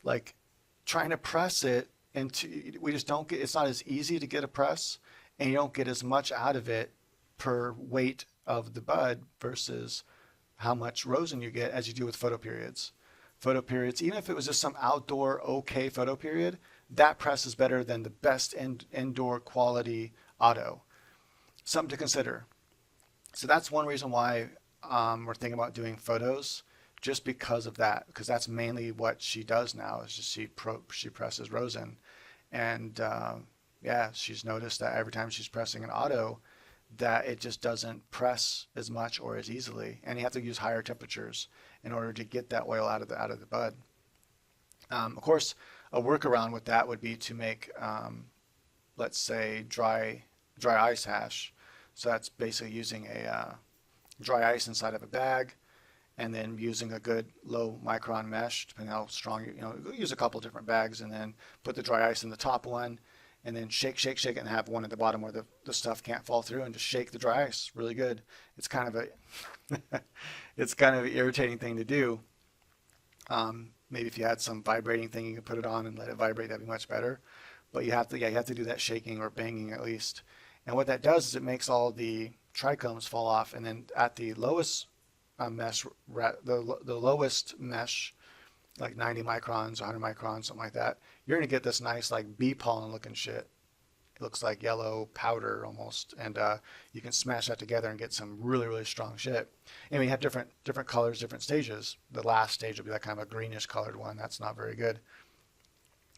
C: like trying to press it into, we just don't get, it's not as easy to get a press, and you don't get as much out of it per weight of the bud versus how much rosin you get as you do with photoperiods. Photoperiods, even if it was just some outdoor okay photoperiod, that press is better than the best indoor quality auto. Something to consider. So that's one reason why we're thinking about doing photos, just because of that, because that's mainly what she does now, is just she presses rosin. And yeah, she's noticed that every time she's pressing an auto, that it just doesn't press as much or as easily, and you have to use higher temperatures in order to get that oil out of the bud. Of course, a workaround with that would be to make, let's say, dry ice hash. So that's basically using a dry ice inside of a bag, and then using a good low micron mesh, depending how strong use a couple different bags, and then put the dry ice in the top one, and then shake it, and have one at the bottom where the stuff can't fall through, and just shake the dry ice really good. It's kind of a it's kind of an irritating thing to do. Maybe if you had some vibrating thing, you could put it on and let it vibrate. That'd be much better. But you have to do that shaking or banging at least. And what that does is it makes all the trichomes fall off, and then at the lowest mesh, the lowest mesh, like 90 microns, 100 microns, something like that, you're going to get this nice like bee pollen looking shit. It looks like yellow powder almost, and you can smash that together and get some really, really strong shit. And we have different colors, different stages. The last stage will be that kind of a greenish colored one. That's not very good.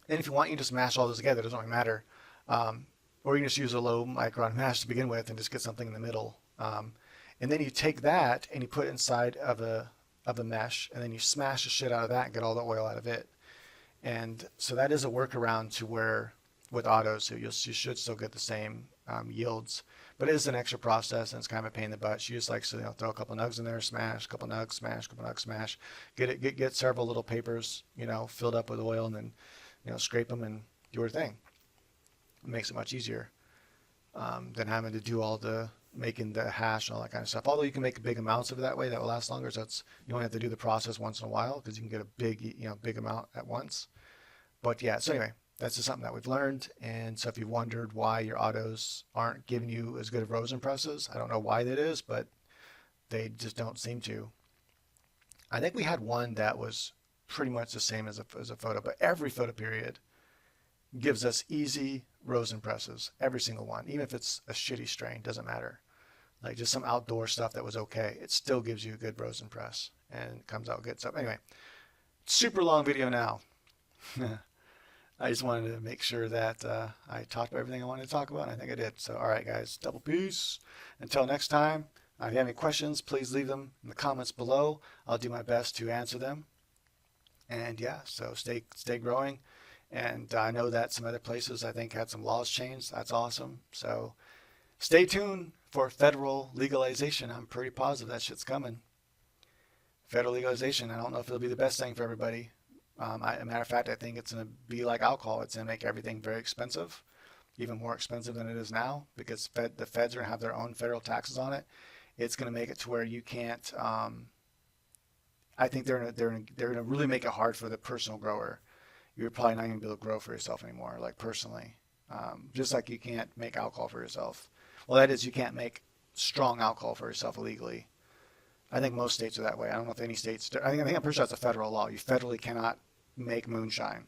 C: And if you want, you just mash all those together. It doesn't really matter. Or you can just use a low micron mash to begin with and just get something in the middle. And then you take that and you put it inside of a mesh, and then you smash the shit out of that and get all the oil out of it. And so that is a workaround to where with autos, you should still get the same yields, but it is an extra process, and it's kind of a pain in the butt. You just like to throw a couple nugs in there, smash, a couple nugs, smash, a couple nugs, smash, get several little papers, filled up with oil, and then scrape them and do your thing. It makes it much easier than having to do all the making the hash and all that kind of stuff. Although you can make big amounts of it that way, that will last longer. So you only have to do the process once in a while, because you can get a big amount at once. But yeah, so anyway, that's just something that we've learned. And so if you've wondered why your autos aren't giving you as good of rosin presses, I don't know why that is, but they just don't seem to. I think we had one that was pretty much the same as a photo, but every photo period gives us easy rosin presses, every single one. Even if it's a shitty strain, doesn't matter. Like just some outdoor stuff that was okay, it still gives you a good rosin press and it comes out good. So anyway, super long video now. I just wanted to make sure that I talked about everything I wanted to talk about, and I think I did. So all right, guys, double peace. Until next time, if you have any questions, please leave them in the comments below. I'll do my best to answer them. And yeah, so stay growing. And I know that some other places, I think, had some laws changed. That's awesome. So stay tuned for federal legalization. I'm pretty positive that shit's coming. Federal legalization, I don't know if it'll be the best thing for everybody. As a matter of fact, I think it's going to be like alcohol. It's going to make everything very expensive, even more expensive than it is now, because the feds are going to have their own federal taxes on it. It's going to make it to where you can't. I think they're going to really make it hard for the personal grower. You're probably not going to be able to grow for yourself anymore, like personally. Just like you can't make alcohol for yourself. Well, that is, you can't make strong alcohol for yourself illegally. I think most states are that way. I don't know if any states do. I think I'm pretty sure that's a federal law. You federally cannot make moonshine,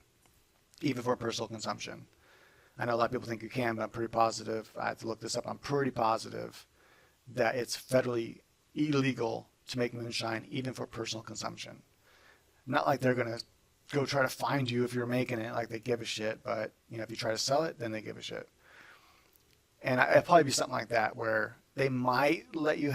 C: even for personal consumption. I know a lot of people think you can, but I'm pretty positive. I have to look this up. I'm pretty positive that it's federally illegal to make moonshine, even for personal consumption. Not like they're going to go try to find you if you're making it, like they give a shit. But if you try to sell it, then they give a shit. And it'd probably be something like that where they might let you,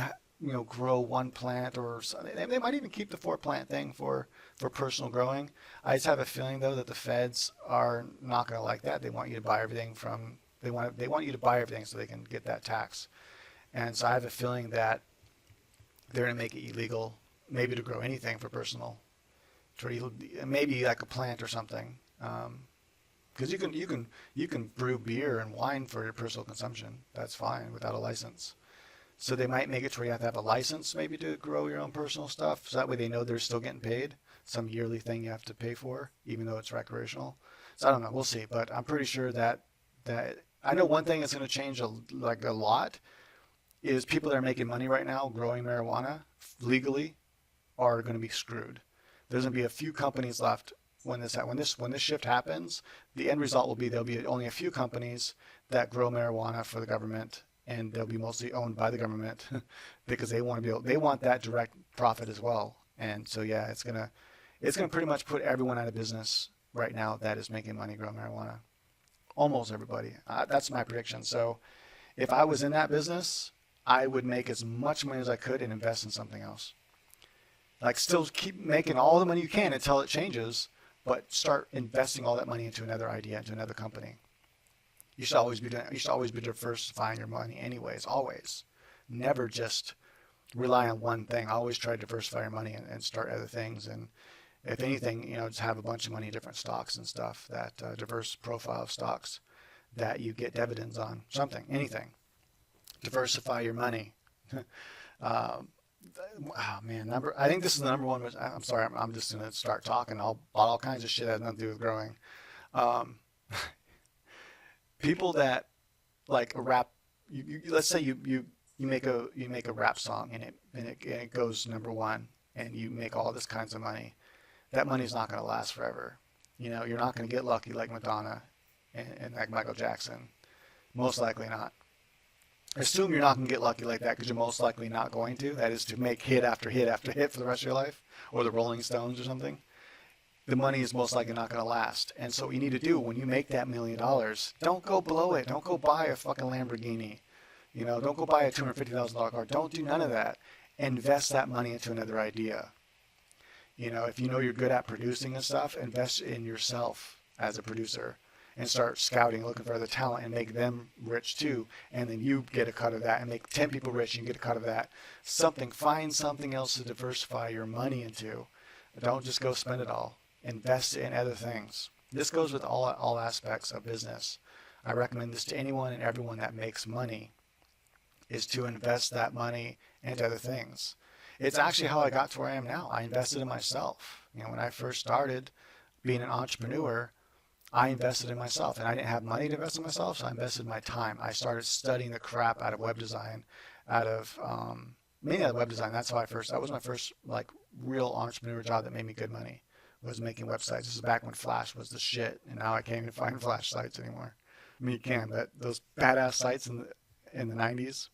C: grow one plant, or they might even keep the 4-plant thing for personal growing. I just have a feeling though that the feds are not going to like that. They want you to buy everything you to buy everything so they can get that tax. And so I have a feeling that they're going to make it illegal, maybe to grow anything for personal, maybe like a plant or something. Because you can brew beer and wine for your personal consumption. That's fine without a license. So they might make it to where you have to have a license maybe to grow your own personal stuff. So that way they know they're still getting paid. Some yearly thing you have to pay for, even though it's recreational. So I don't know. We'll see. But I'm pretty sure that I know one thing that's going to change a lot is people that are making money right now growing marijuana legally are going to be screwed. There's going to be a few companies left when this shift happens. The end result will be there'll be only a few companies that grow marijuana for the government, and they'll be mostly owned by the government because they want that direct profit as well. And so yeah, it's gonna pretty much put everyone out of business right now that is making money growing marijuana. Almost everybody. That's my prediction. So if I was in that business, I would make as much money as I could and invest in something else. Like still keep making all the money you can until it changes, but start investing all that money into another idea, into another company. You should always be diversifying your money anyways, always. Never just rely on one thing. Always try to diversify your money and start other things. And if anything, just have a bunch of money in different stocks and stuff, that diverse profile of stocks that you get dividends on, anything. Diversify your money. Oh man, I think this is the number one. I'm sorry, I'm just gonna start talking all kinds of shit that has nothing to do with growing. People that like a rap, let's say you make a rap song and it goes number one, and you make all this kinds of money. That money's not gonna last forever. You're not gonna get lucky like Madonna and like Michael Jackson. Most likely not. Assume you're not going to get lucky like that because you're most likely not going to. That is to make hit after hit after hit for the rest of your life, or the Rolling Stones or something. The money is most likely not going to last. And so what you need to do when you make that $1 million, don't go blow it. Don't go buy a fucking Lamborghini. Don't go buy a $250,000 car. Don't do none of that. Invest that money into another idea. If you're good at producing and stuff, invest in yourself as a producer. And start scouting, looking for other talent, and make them rich too. And then you get a cut of that, and make 10 people rich, and you get a cut of that. Find something else to diversify your money into. Don't just go spend it all. Invest in other things. This goes with all aspects of business. I recommend this to anyone and everyone that makes money, is to invest that money into other things. It's actually how I got to where I am now. I invested in myself. When I first started being an entrepreneur, I invested in myself, and I didn't have money to invest in myself, so I invested my time. I started studying the crap out of web design, mainly out of web design. That was my first real entrepreneur job that made me good money, was making websites. This is back when Flash was the shit, and now I can't even find Flash sites anymore. I mean, you can, but those badass sites in the 90s,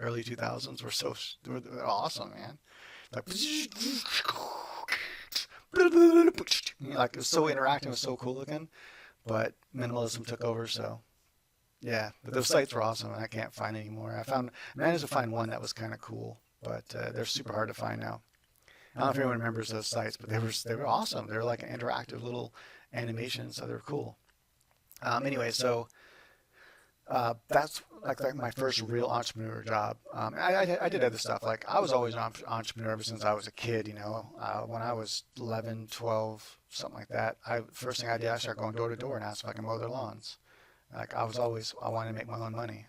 C: early 2000s were awesome, man. It was so interactive, it was so cool looking, but minimalism took over. So yeah, but those sites were awesome, and I can't find any more. I managed to find one that was kind of cool, but they're super hard to find now. I don't know if anyone remembers those sites, but they were awesome. They were like an interactive little animation, so they were cool. Anyway, so that's like my first real entrepreneur job. I did other stuff. Like I was always an entrepreneur ever since I was a kid. When I was 11, 12, something like that. First thing I did, I started going door to door and asked if I can mow their lawns. Like I wanted to make my own money.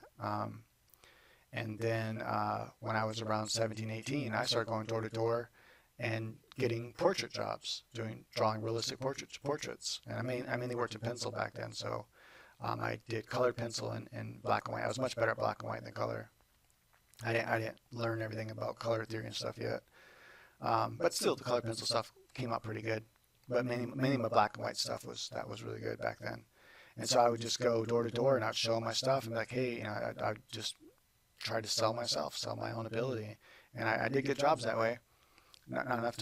C: And then when I was around 17, 18, I started going door to door and getting portrait jobs, drawing realistic portraits. And I mainly worked in pencil back then, so I did colored pencil and black and white. I was much better at black and white than color. I didn't learn everything about color theory and stuff yet. But still, the colored pencil stuff came out pretty good. But mainly my black and white stuff was really good back then. And so I would just go door to door and I'd show my stuff and be like, hey, I'd just try to sell myself, sell my own ability. And I did get jobs that way. Not enough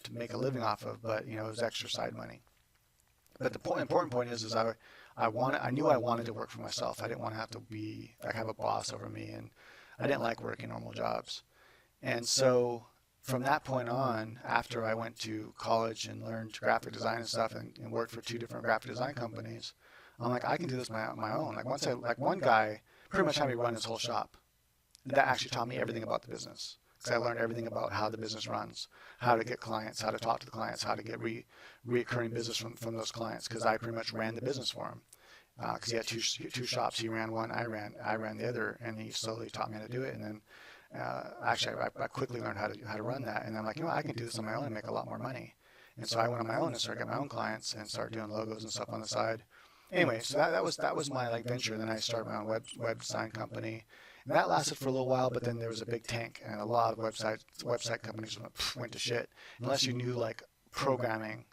C: to make a living off of, but it was extra side money. But the important point is I knew I wanted to work for myself. I didn't want to have to have a boss over me, and I didn't like working normal jobs. And so from that point on, after I went to college and learned graphic design and stuff, and worked for 2 different graphic design companies, I'm like, I can do this on my own. Like one guy pretty much had me run his whole shop. That actually taught me everything about the business. Because I learned everything about how the business runs, how to get clients, how to talk to the clients, how to get recurring business from those clients. Because I pretty much ran the business for him. Because he had two shops. He ran one, I ran the other, and he slowly taught me how to do it. And then actually, I quickly learned how to run that. And I'm like, I can do this on my own and make a lot more money. And so I went on my own and started getting my own clients and started doing logos and stuff on the side. Anyway, so that was my venture. Then I started my own web design company. And that lasted for a little while, but then there was a big tank, and a lot of website companies went to shit. Unless you knew like programming,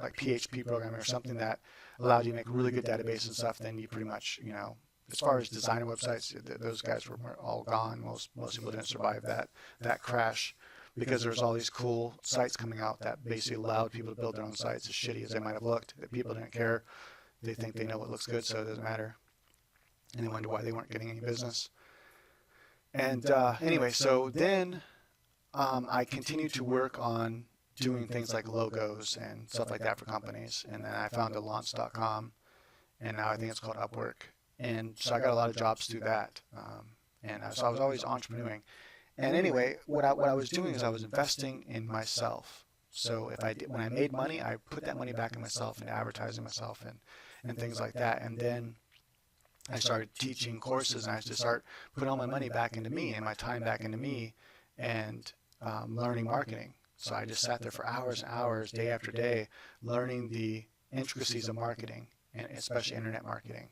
C: like PHP programming or something that allowed you to make really good database and stuff, then you pretty much, as far as designer websites, those guys were all gone. Most people didn't survive that crash because there's all these cool sites coming out that basically allowed people to build their own sites, as shitty as they might have looked. That people didn't care. They think they know what looks good, so it doesn't matter. And they wonder why they weren't getting any business. And anyway, so then I continued to work on doing things like logos and stuff like that for companies. And then I founded launch.com, and now I think it's called Upwork. And so I got a lot of jobs through that. So I was always entrepreneuring. And anyway, what I was doing is I was investing in myself. So when I made money, I put that money back in myself and advertising myself and things like that. And then I started teaching courses, and I just start putting all my money back into me and my time back into me and learning marketing. So I just sat there for hours and hours, day after day, learning the intricacies of marketing, and especially internet marketing,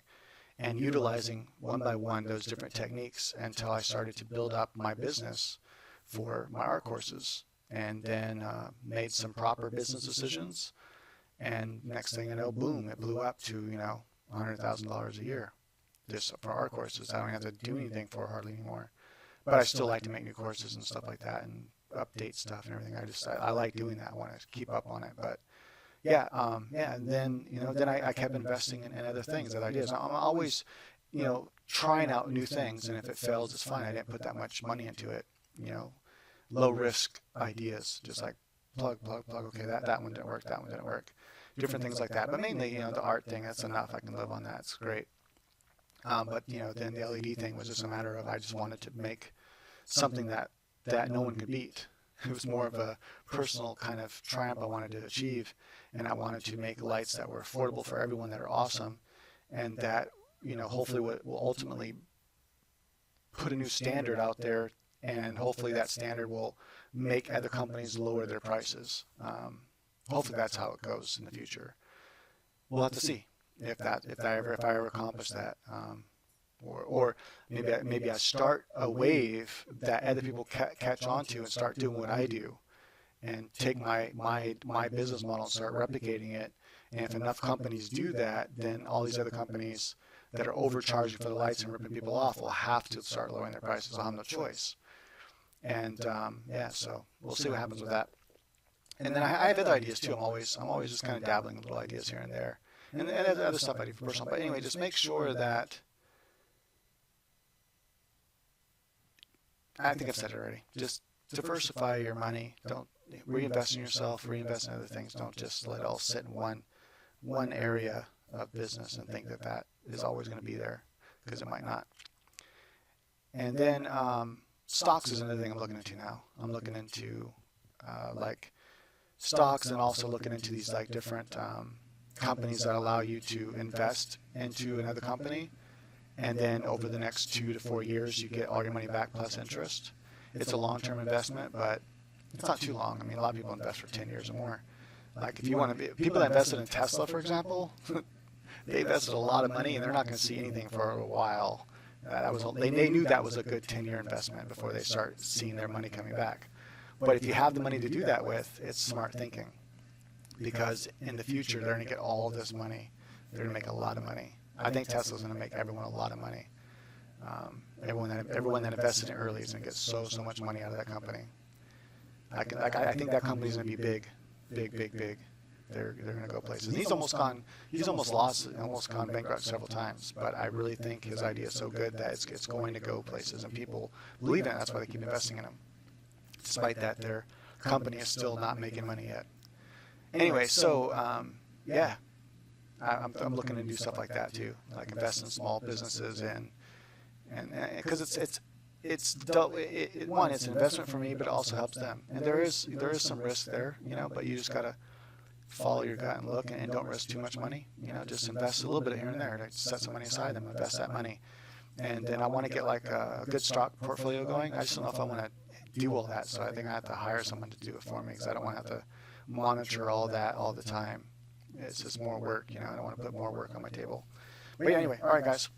C: and utilizing one by one those different techniques until I started to build up my business for my art courses, and then made some proper business decisions. And next thing I know, boom, it blew up to $100,000 a year. Just for art courses. I don't have to do anything for hardly anymore. But I still like to make new courses and stuff like that and update stuff and everything. I like doing that. I want to keep up on it. But and then then I kept investing in other things, other ideas. I'm always trying out new things, and if it fails, it's fine. I didn't put that much money into it. Low risk ideas, just like plug. Okay, that one didn't work. That one didn't work. Different things like that. But mainly the art thing. That's enough. I can live on that. It's great. But then the LED thing was just a matter of I just wanted to make something that no one could beat. It was more of a personal kind of triumph I wanted to achieve, and I wanted to make lights that were affordable for everyone, that are awesome, and that hopefully will ultimately put a new standard out there, and hopefully that standard will make other companies lower their prices. Hopefully that's how it goes in the future. We'll have to see. If I ever accomplish that, or maybe I start a wave that other people catch on to and start doing what I do, and take my business model and start replicating it. And if enough companies do that, then all these other companies that are overcharging for the lights and ripping people off will have to start lowering their prices. I'll have no choice. And so we'll see what happens with that. And then I have other ideas too. I'm always just kind of dabbling in little ideas here and there. And other stuff I do for personal. But anyway, just make sure that, I think I've said it already, just diversify your money. Don't reinvest in yourself, reinvest in other things. Don't just let it all sit in one area of business and think that is always going to be there, because it might not. And then stocks is another thing I'm looking into now. I'm looking into like stocks, and also looking into these like different companies that allow you to invest into another company, and then over the next 2 to 4 years you get all your money back plus interest. It's a long-term investment, but it's not too long. I mean, a lot of people invest for 10 years or more. Like if you want to be, people that invested in Tesla, for example, they invested a lot of money and they're not going to see anything for a while. They knew that was a good 10-year investment before they start seeing their money coming back. But if you have the money to do that with, it's smart thinking, because in the future they're going to get all this money. They're going to make a lot of money. I think Tesla's going to make everyone a lot of money. Everyone that invested in early is going to get so much money out of that company. I think that company's going to be big. They're going to go places. And he's almost gone bankrupt several times. But I really think his idea is so good that it's going to go places, and people believe in it. That's why they keep investing in him, despite that their company is still not making money yet. Anyway, so yeah, I'm looking to do stuff like that too, like invest in small businesses and because it's an investment for me, but it also helps them. And there is some risk there, but you just gotta follow your gut and look, and don't risk too much money. Just invest a little bit here and there. To set some money aside and invest that money. And then I want to get like a good stock portfolio going. I just don't know if I want to do all that, so I think I have to hire someone to do it for me, because I don't want to have to monitor all that all the time. It's just more work, I don't want to put more work on my table. But yeah, anyway, all right, guys.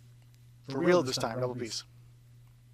C: For real this time, double peace.